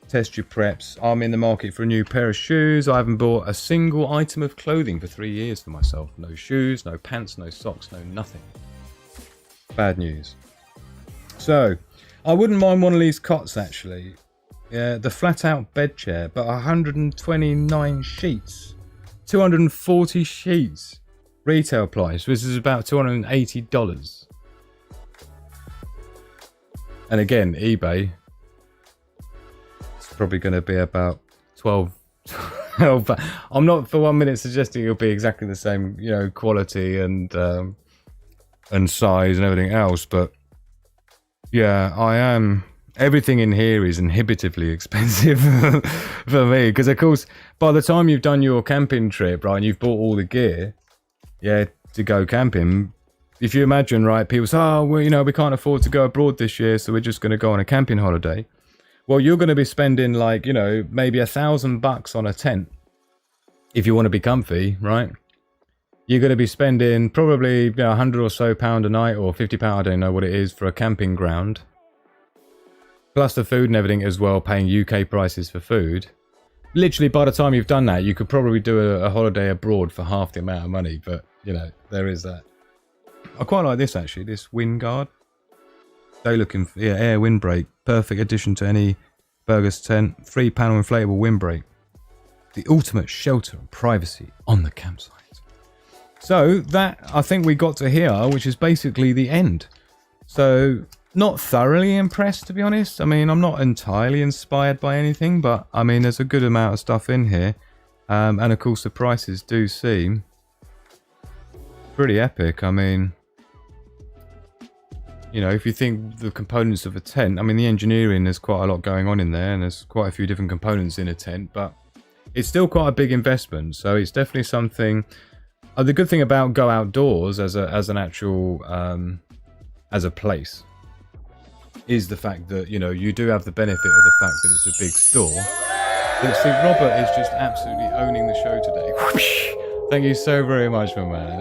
test your preps. I'm in the market for a new pair of shoes. I haven't bought a single item of clothing for 3 years for myself. No shoes, no pants, no socks, no nothing. Bad news. So I wouldn't mind one of these cots actually. Yeah, the flat out bed chair, but 129 sheets, 240 sheets retail price. This is about $280. And again, eBay, probably going to be about 12. But I'm not for 1 minute suggesting it'll be exactly the same, quality and size and everything else. But yeah, I am everything in here is inhibitively expensive for me, because of course by the time you've done your camping trip, right, and you've bought all the gear, yeah, to go camping, if you imagine, right, people say, oh, well, you know, we can't afford to go abroad this year, so we're just going to go on a camping holiday. Well, you're going to be spending like, you know, maybe $1,000 on a tent if you want to be comfy, right? You're going to be spending probably, you know, £100 or so a night, or £50, I don't know what it is, for a camping ground. Plus the food and everything as well, paying UK prices for food. Literally, by the time you've done that, you could probably do a holiday abroad for half the amount of money. But, you know, there is that. I quite like this, actually, this wind guard. They looking for, yeah, air windbreak. Perfect addition to any Burgers tent. 3-panel inflatable windbreak. The ultimate shelter and privacy on the campsite. So, that, I think we got to here, which is basically the end. So, not thoroughly impressed, to be honest. I mean, I'm not entirely inspired by anything, but I mean, there's a good amount of stuff in here. And of course, the prices do seem pretty epic. I mean, you know, if you think the components of a tent, I mean, the engineering, there's quite a lot going on in there, and there's quite a few different components in a tent, but it's still quite a big investment. So it's definitely something. The good thing about Go Outdoors as an actual, as a place, is the fact that, you know, you do have the benefit of the fact that it's a big store. But see, Robert is just absolutely owning the show today. Thank you so very much, my man.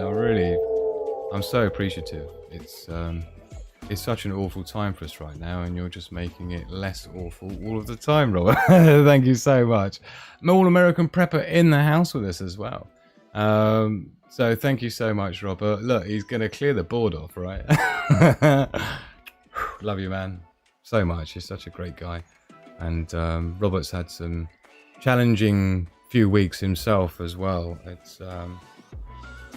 I'm so appreciative. It's such an awful time for us right now, and you're just making it less awful all of the time, Robert. Thank you so much. An all-American prepper in the house with us as well. So thank you so much, Robert. Look, he's going to clear the board off, right? Love you, man, so much. You're such a great guy. And Robert's had some challenging few weeks himself as well. It's I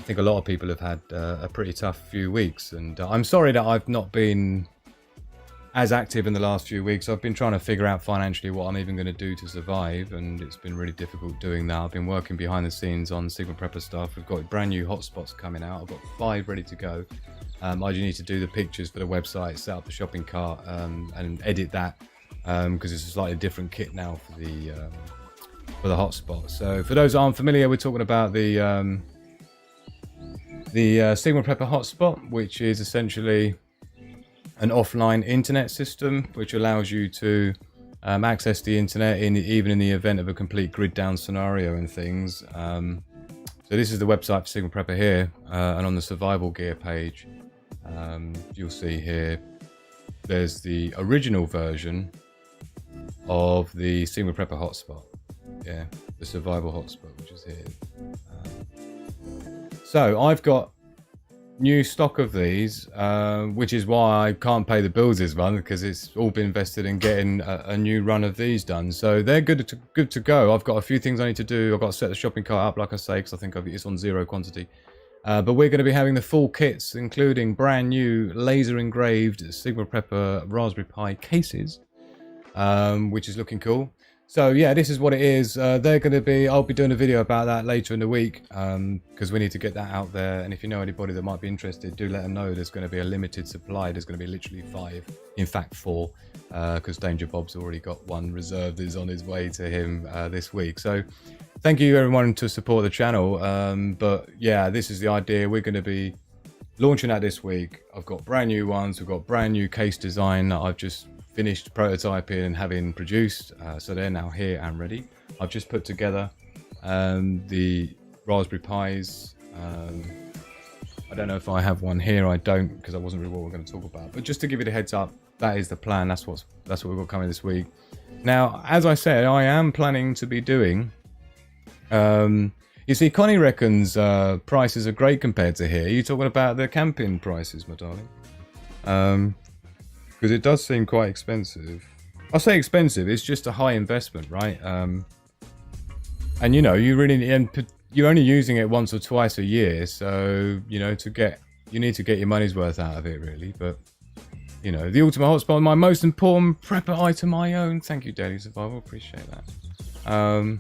think a lot of people have had a pretty tough few weeks, and I'm sorry that I've not been as active in the last few weeks. I've been trying to figure out financially what I'm even going to do to survive, and it's been really difficult doing that. I've been working behind the scenes on Sigma Prepper stuff. We've got brand new hotspots coming out. I've got 5 ready to go. I just need to do the pictures for the website, set up the shopping cart, and edit that, because it's a slightly different kit now for the hotspot. So for those who aren't familiar, we're talking about the Sigma Prepper hotspot, which is essentially an offline internet system which allows you to access the internet even in the event of a complete grid down scenario and things. So this is the website for Sigma Prepper here, and on the survival gear page, you'll see here there's the original version of the Sigma Prepper hotspot. Yeah, the survival hotspot, which is here. So I've got new stock of these, which is why I can't pay the bills this month, because it's all been invested in getting a new run of these done. So they're good to go. I've got a few things I need to do. I've got to set the shopping cart up, like I say, because I think it's on 0 quantity. But we're going to be having the full kits, including brand new laser engraved Sigma Prepper Raspberry Pi cases, which is looking cool. So yeah, this is what it is. They're going to be, I'll be doing a video about that later in the week, because we need to get that out there. And if you know anybody that might be interested, do let them know. There's going to be a limited supply. There's going to be literally 5, in fact 4, because Danger Bob's already got one reserved, is on his way to him this week. So thank you everyone to support the channel. But yeah, this is the idea. We're going to be launching that this week. I've got brand new ones. We've got brand new case design that I've just finished prototyping and having produced, so they're now here and ready. I've just put together the Raspberry Pis. I don't know if I have one here. I don't, because I wasn't really what we're going to talk about. But just to give you the heads up, that is the plan. That's what we've got coming this week. Now, as I said, I am planning to be doing. You see, Connie reckons prices are great compared to here. You talking about the camping prices, my darling? Because it does seem quite expensive. I say expensive, it's just a high investment, right? And you know, you're only using it once or twice a year, so you know, you need to get your money's worth out of it, really. But you know, the ultimate hotspot, my most important prepper item I own. Thank you, Daily Survival, appreciate that.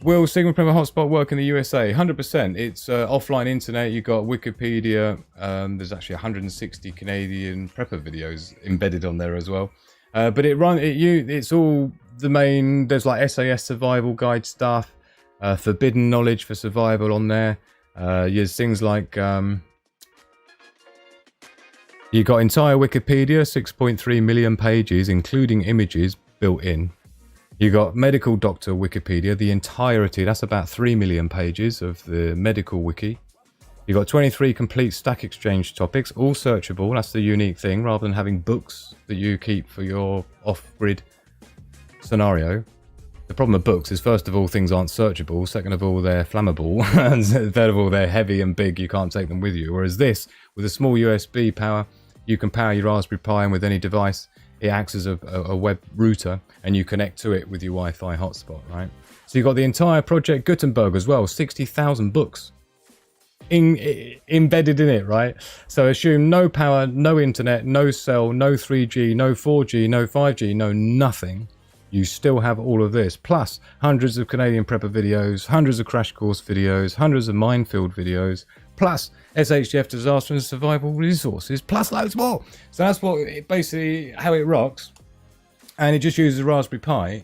Will Sigma Prepper Hotspot work in the USA? 100%. It's offline internet. You've got Wikipedia. There's actually 160 Canadian prepper videos embedded on there as well. But it's all the main. There's like SAS survival guide stuff, forbidden knowledge for survival on there. There's things like you got entire Wikipedia, 6.3 million pages, including images built in. You got medical doctor Wikipedia, the entirety, that's about 3 million pages of the medical wiki. You got 23 complete Stack Exchange topics, all searchable. That's the unique thing, rather than having books that you keep for your off-grid scenario. The problem with books is, first of all, things aren't searchable. Second of all, they're flammable. And third of all, they're heavy and big. You can't take them with you. Whereas this, with a small USB power, you can power your Raspberry Pi and with any device. It acts as a web router, and you connect to it with your Wi-Fi hotspot, right? So you've got the entire Project Gutenberg as well, 60,000 books embedded in it, right? So assume no power, no internet, no cell, no 3G, no 4G, no 5G, no nothing. You still have all of this, plus hundreds of Canadian prepper videos, hundreds of crash course videos, hundreds of minefield videos, plus SHTF disaster and survival resources, plus loads more. So that's basically how it rocks. And it just uses Raspberry Pi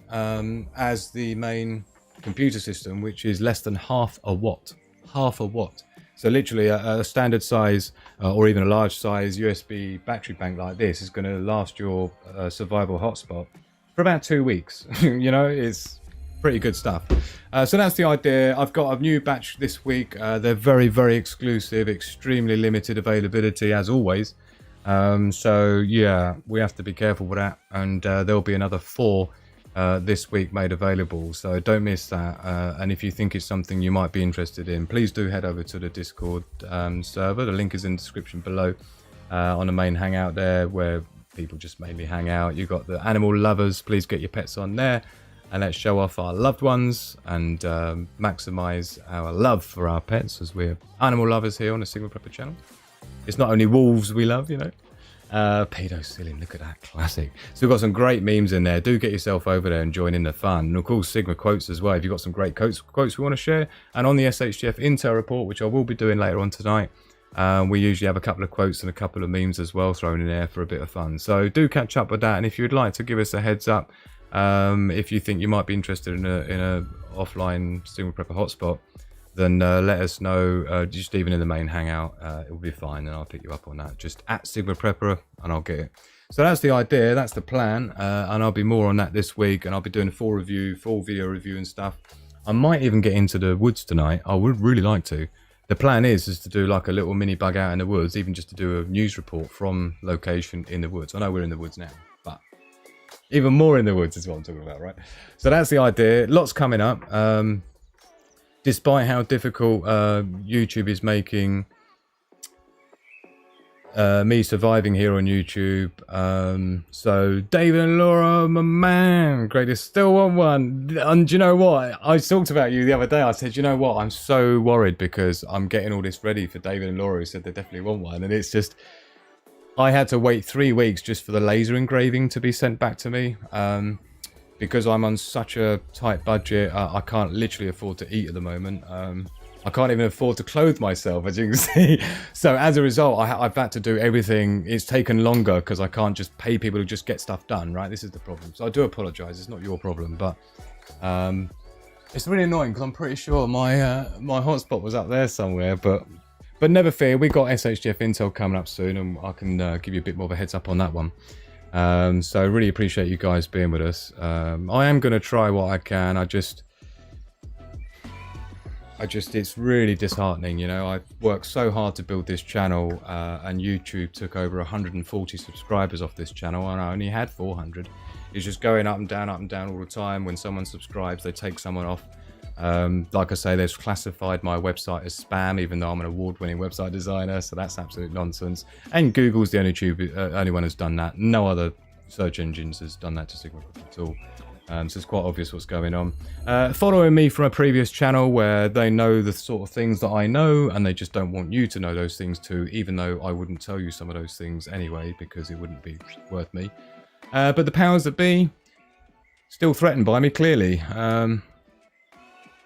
as the main computer system, which is less than half a watt. Half a watt. So literally a standard size or even a large size USB battery bank like this is going to last your survival hotspot for about 2 weeks. You know, it's pretty good stuff. So that's the idea. I've got a new batch this week. They're very, very exclusive, extremely limited availability as always. So yeah, we have to be careful with that. And there'll be another 4 this week made available. So don't miss that. And if you think it's something you might be interested in, please do head over to the Discord server. The link is in the description below on the main hangout there, where people just mainly hang out. You've got the animal lovers. Please get your pets on there. And let's show off our loved ones and maximize our love for our pets, as we're animal lovers here on the Sigma Prepper channel. It's not only wolves we love, you know. Pedocilin, look at that, classic. So we've got some great memes in there. Do get yourself over there and join in the fun. And of course, Sigma quotes as well. If you've got some great quotes we want to share. And on the SHTF Intel report, which I will be doing later on tonight, we usually have a couple of quotes and a couple of memes as well thrown in there for a bit of fun. So do catch up with that. And if you'd like to give us a heads up, if you think you might be interested in a offline Sigma Prepper hotspot, then let us know, just even in the main hangout. It will be fine, and I'll pick you up on that. Just at Sigma Prepper, and I'll get it. So that's the idea, that's the plan, and I'll be more on that this week, and I'll be doing a full video review and stuff. I might even get into the woods tonight. I would really like to. The plan is to do like a little mini bug out in the woods, even just to do a news report from location in the woods. I know we're in the woods now, but even more in the woods is what I'm talking about, right? So that's the idea. Lots coming up. Despite how difficult YouTube is making me surviving here on YouTube. So David and Laura, my man, greatest, still want one. And do you know what? I talked about you the other day. I said, you know what? I'm so worried because I'm getting all this ready for David and Laura, who said they definitely want one. And it's just, I had to wait 3 weeks just for the laser engraving to be sent back to me. Because I'm on such a tight budget, I can't literally afford to eat at the moment. I can't even afford to clothe myself, as you can see. So as a result, I've had to do everything. It's taken longer because I can't just pay people to just get stuff done, right? This is the problem. So I do apologise. It's not your problem, but it's really annoying because I'm pretty sure my my hotspot was up there somewhere. But never fear, we got SHTF Intel coming up soon, and I can give you a bit more of a heads up on that one. So I really appreciate you guys being with us. I am going to try what I can. I just, it's really disheartening, you know. I've worked so hard to build this channel, and YouTube took over 140 subscribers off this channel, and I only had 400. It's just going up and down all the time. When someone subscribes, they take someone off. Like I say, they've classified my website as spam, even though I'm an award-winning website designer, so that's absolute nonsense. And Google's the only one who's done that. No other search engines has done that to Sigma at all. So it's quite obvious what's going on. Following me from a previous channel where they know the sort of things that I know, and they just don't want you to know those things too, even though I wouldn't tell you some of those things anyway, because it wouldn't be worth me. But the powers that be, still threatened by me, clearly.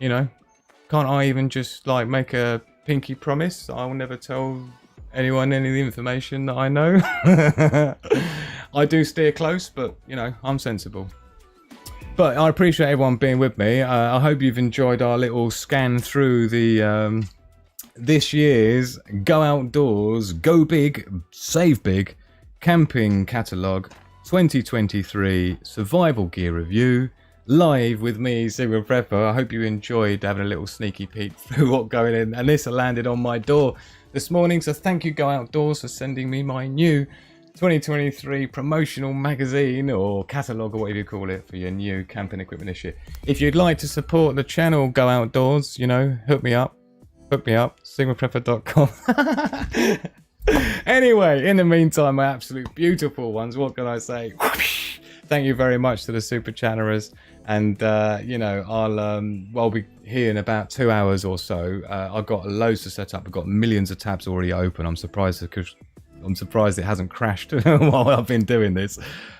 you know, can't I even just like make a pinky promise? I'll never tell anyone any of the information that I know. I do steer close, but you know, I'm sensible. But I appreciate everyone being with me. I hope you've enjoyed our little scan through the this year's Go Outdoors, Go Big, Save Big Camping Catalogue 2023 Survival Gear Review, live with me, Sigma Prepper. I hope you enjoyed having a little sneaky peek through what's going in. And this landed on my door this morning, so thank you Go Outdoors for sending me my new 2023 promotional magazine or catalogue or whatever you call it for your new camping equipment this year. If you'd like to support the channel Go Outdoors, you know, hook me up, sigmaprepper.com. Anyway, in the meantime, my absolute beautiful ones, what can I say? Thank you very much to the super channelers, and you know, I'll be here in about 2 hours or so. I've got loads to set up. I've got millions of tabs already open. I'm surprised it hasn't crashed while I've been doing this.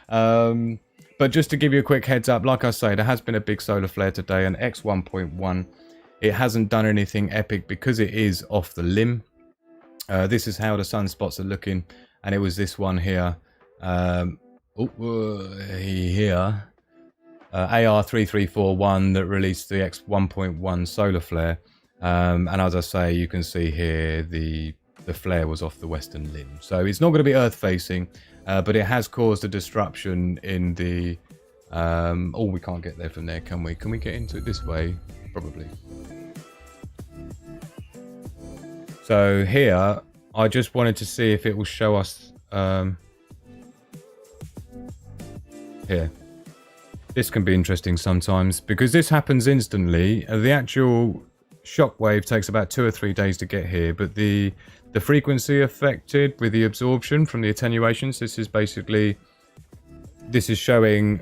But just to give you a quick heads up, like I say, there has been a big solar flare today, an X1.1. It hasn't done anything epic because it is off the limb. This is how the sunspots are looking, and it was this one here. AR3341 that released the X1.1 solar flare, and as I say, you can see here the flare was off the western limb, so it's not going to be earth facing, but it has caused a disruption in the oh, we can't get there from there, can we get into it this way? Probably. So here I just wanted to see if it will show us here. This can be interesting sometimes because this happens instantly. The actual shockwave takes about 2 or 3 days to get here, but the frequency affected with the absorption from the attenuations, this is showing,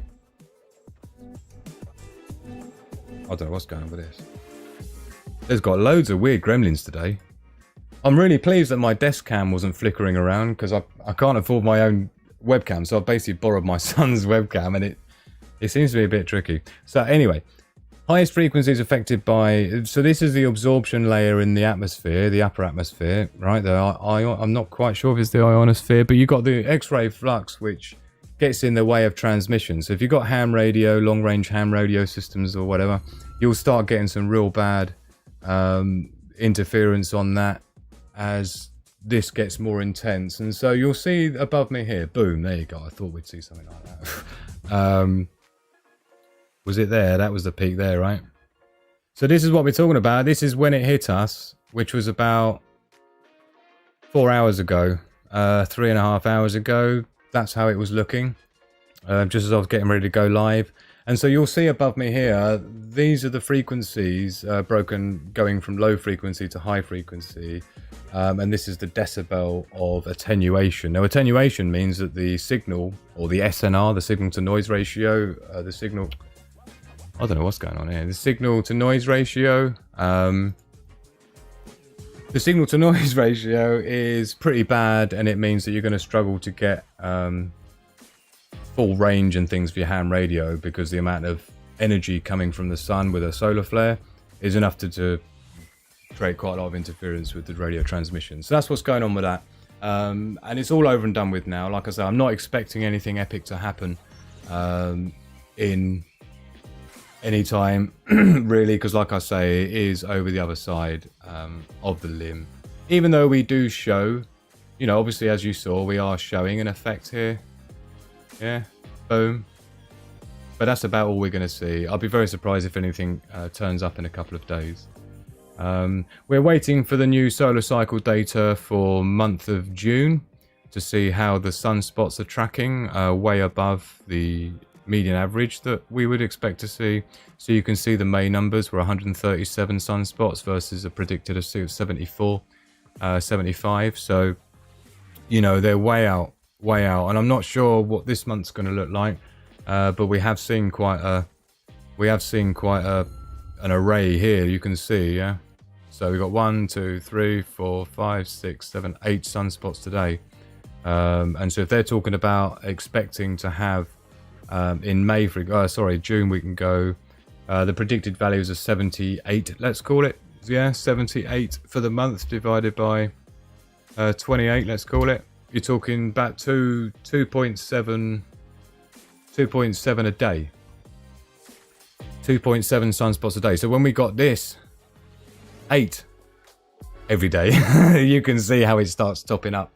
I don't know what's going on with this. There's got loads of weird gremlins today. I'm really pleased that my desk cam wasn't flickering around because I can't afford my own webcam, so I basically borrowed my son's webcam, and it seems to be a bit tricky. So anyway, highest frequencies affected by, so this is the absorption layer in the atmosphere, the upper atmosphere, right? I'm not quite sure if it's the ionosphere, but you've got the X-ray flux, which gets in the way of transmission. So if you've got ham radio, long-range ham radio systems or whatever, you'll start getting some real bad interference on that as this gets more intense. And so you'll see above me here, boom, there you go. I thought we'd see something like that. Was it there? That was the peak there, right? So this is what we're talking about. This is when it hit us, which was about 4 hours ago, 3.5 hours ago. That's how it was looking, just as I was getting ready to go live. And so you'll see above me here, these are the frequencies broken, going from low frequency to high frequency. And this is the decibel of attenuation. Now, attenuation means that the signal, or the SNR, the signal to noise ratio, I don't know what's going on here. The signal to noise ratio, is pretty bad, and it means that you're going to struggle to get full range and things for your ham radio, because the amount of energy coming from the sun with a solar flare is enough to create quite a lot of interference with the radio transmission. So that's what's going on with that, and it's all over and done with now. Like I said, I'm not expecting anything epic to happen in any time really, because like I say, it is over the other side of the limb. Even though we do show, you know, obviously as you saw, we are showing an effect here. Yeah, boom. But that's about all we're going to see. I'll be very surprised if anything turns up in a couple of days. We're waiting for the new solar cycle data for month of June to see how the sunspots are tracking, way above the median average that we would expect to see. So you can see the May numbers were 137 sunspots versus a predicted of 74, 75. So, you know, they're way out. And I'm not sure what this month's going to look like, but we have seen quite an array here. You can see, yeah. So we've got 1, 2, 3, 4, 5, 6, 7, 8 sunspots today. And so if they're talking about expecting to have in June we can go The predicted values are 78, let's call it. Yeah, 78 for the month divided by 28, let's call it. You're talking about 2.7 a day. 2.7 sunspots a day. So when we got this 8 every day, you can see how it starts topping up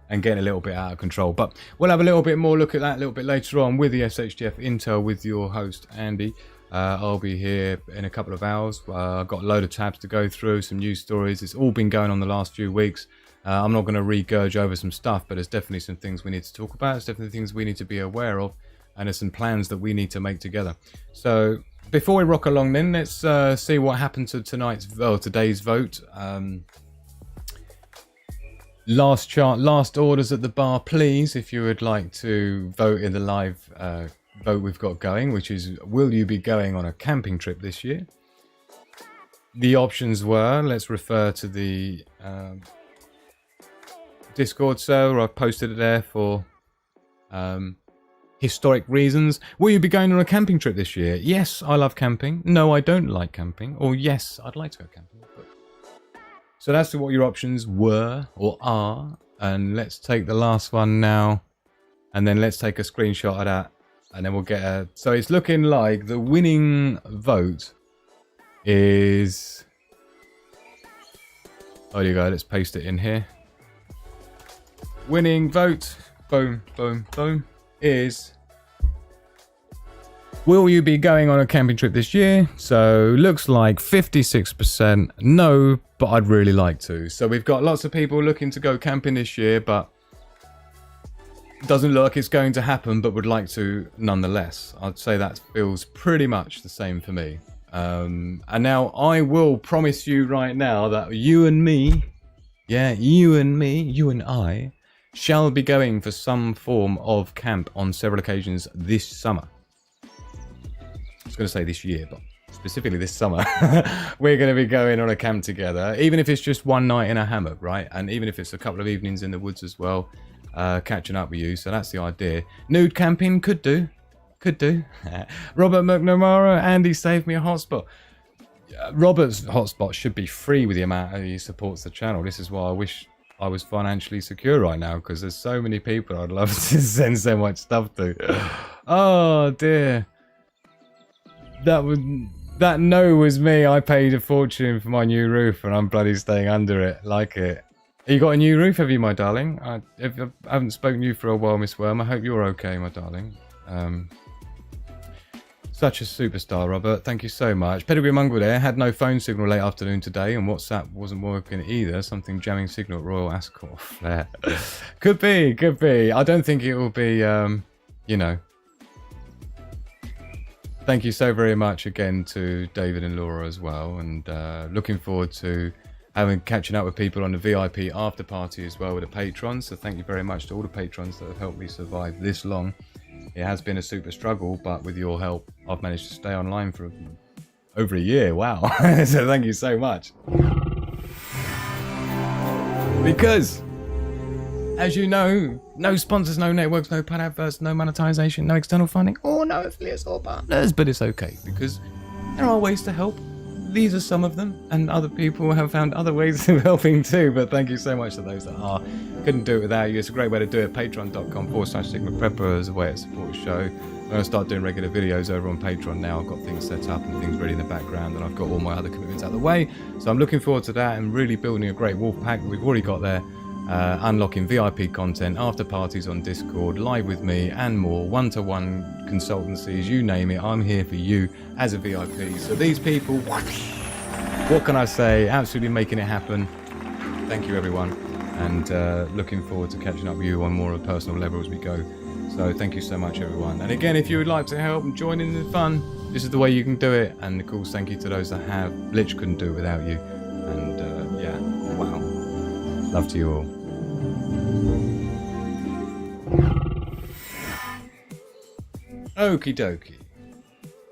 and getting a little bit out of control. But we'll have a little bit more look at that a little bit later on with the SHTF Intel with your host Andy. I'll be here in a couple of hours. I've got a load of tabs to go through, some news stories. It's all been going on the last few weeks. I'm not going to regurge over some stuff, but there's definitely some things we need to talk about. There's definitely things we need to be aware of, and there's some plans that we need to make together. So before we rock along then, let's see what happened to today's vote. Last orders at the bar, please, if you would like to vote in the live vote we've got going, which is, will you be going on a camping trip this year? The options were, let's refer to the Discord server. I've posted it there for historic reasons. Will you be going on a camping trip this year? Yes, I love camping. No, I don't like camping. Or yes, I'd like to go camping. So that's what your options were or are. And let's take the last one now. And then let's take a screenshot of that. And then we'll get a... So it's looking like the winning vote is... Oh, there you go. Let's paste it in here. Winning vote, boom, boom, boom, is... Will you be going on a camping trip this year? So looks like 56% no, but I'd really like to. So we've got lots of people looking to go camping this year, but doesn't look like it's going to happen, but would like to nonetheless. I'd say that feels pretty much the same for me. And now I will promise you right now that you and me, yeah, you and me, you and I, shall be going for some form of camp on several occasions this summer. I was going to say this year, but specifically this summer. We're going to be going on a camp together, even if it's just one night in a hammock, right? And even if it's a couple of evenings in the woods as well, catching up with you. So that's the idea. Nude camping could do. Could do. Robert McNamara, Andy saved me a hotspot. Robert's hotspot should be free with the amount he supports the channel. This is why I wish I was financially secure right now, because there's so many people I'd love to send so much stuff to. Oh dear. That no was me. I paid a fortune for my new roof and I'm bloody staying under it. Like it. You got a new roof, have you, my darling? I haven't spoken to you for a while, Miss Worm. I hope you're okay, my darling. Such a superstar, Robert. Thank you so much. Pedigree Mongrel there. Had no phone signal late afternoon today, and WhatsApp wasn't working either. Something jamming signal at Royal Ascot Flare. Could be, could be. I don't think it will be, you know. Thank you so very much again to David and Laura as well, and looking forward to catching up with people on the VIP after party as well with the patrons. So thank you very much to all the patrons that have helped me survive this long. It has been a super struggle, but with your help, I've managed to stay online for over a year. Wow. So thank you so much. Because, as you know, no sponsors, no networks, no paid adverts, no monetization, no external funding, or no affiliates or partners. But it's okay, because there are ways to help. These are some of them, and other people have found other ways of helping too. But thank you so much to those that are. Couldn't do it without you. It's a great way to do it. Patreon.com/SigmaPrepper is a way to support the show. I'm going to start doing regular videos over on Patreon now. I've got things set up and things ready in the background, and I've got all my other commitments out of the way. So I'm looking forward to that and really building a great wolf pack that we've already got there. Unlocking VIP content, after parties on Discord, live with me and more, one-to-one consultancies, you name it. I'm here for you as a VIP. So these people, what can I say? Absolutely making it happen. Thank you, everyone. And looking forward to catching up with you on more of a personal level as we go. So thank you so much, everyone. And again, if you would like to help and join in the fun, this is the way you can do it. And of course, thank you to those that have. Blitch couldn't do it without you. And yeah, wow. Love to you all. Okie dokie.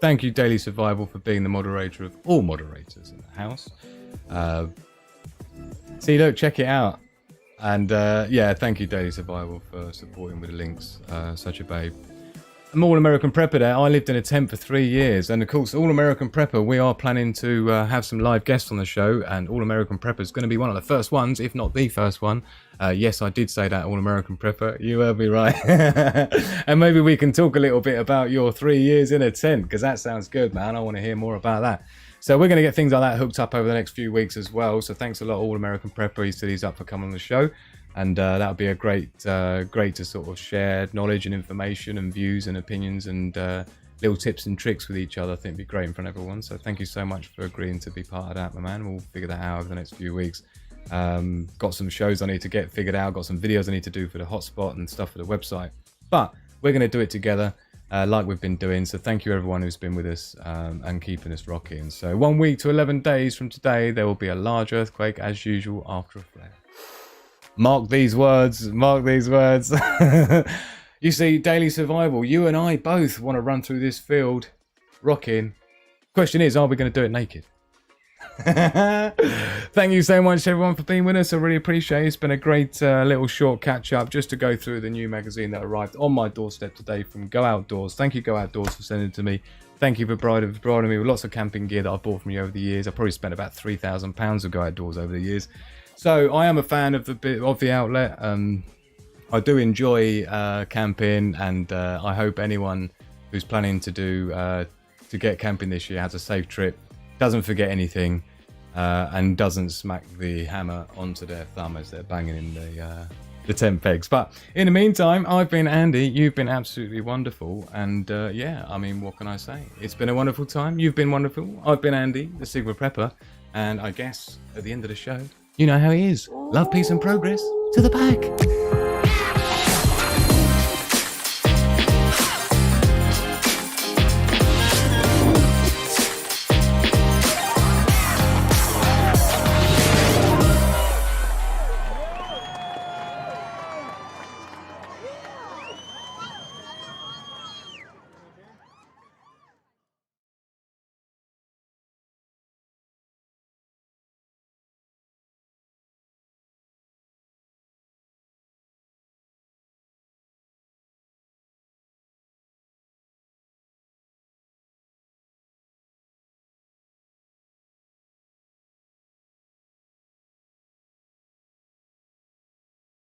Thank you, Daily Survival, for being the moderator of all moderators in the house. See, look, check it out. And yeah, thank you, Daily Survival, for supporting with the links. Such a babe. I'm All American Prepper there. I lived in a tent for 3 years, and of course, All American Prepper, we are planning to have some live guests on the show, and All American Prepper is going to be one of the first ones, if not the first one. Yes, I did say that, All American Prepper. You heard me right. And maybe we can talk a little bit about your 3 years in a tent, because that sounds good, man. I want to hear more about that. So we're going to get things like that hooked up over the next few weeks as well. So thanks a lot, All American Prepper. He said he's up for coming on the show. And that would be a great to sort of share knowledge and information and views and opinions and little tips and tricks with each other. I think it'd be great in front of everyone. So thank you so much for agreeing to be part of that, my man. We'll figure that out over the next few weeks. Got some shows I need to get figured out. Got some videos I need to do for the hotspot and stuff for the website. But we're going to do it together like we've been doing. So thank you everyone who's been with us and keeping us rocking. So 1 week to 11 days from today, there will be a large earthquake as usual after a flare. Mark these words, mark these words. You see, daily survival, you and I both want to run through this field rocking. Question is, are we going to do it naked? Thank you so much everyone for being with us. I really appreciate it. It's been a great little short catch up just to go through the new magazine that arrived on my doorstep today from Go Outdoors. Thank you Go Outdoors for sending it to me. Thank you for providing me with lots of camping gear that I've bought from you over the years. I probably spent about £3,000 of Go Outdoors over the years. So I am a fan of the outlet. I do enjoy camping, and I hope anyone who's planning to get camping this year has a safe trip, doesn't forget anything, and doesn't smack the hammer onto their thumb as they're banging in the tent pegs. But in the meantime, I've been Andy. You've been absolutely wonderful, and yeah, I mean, what can I say? It's been a wonderful time. You've been wonderful. I've been Andy, the Sigma Prepper, and I guess at the end of the show, you know how he is. Love, peace, and progress to the pack.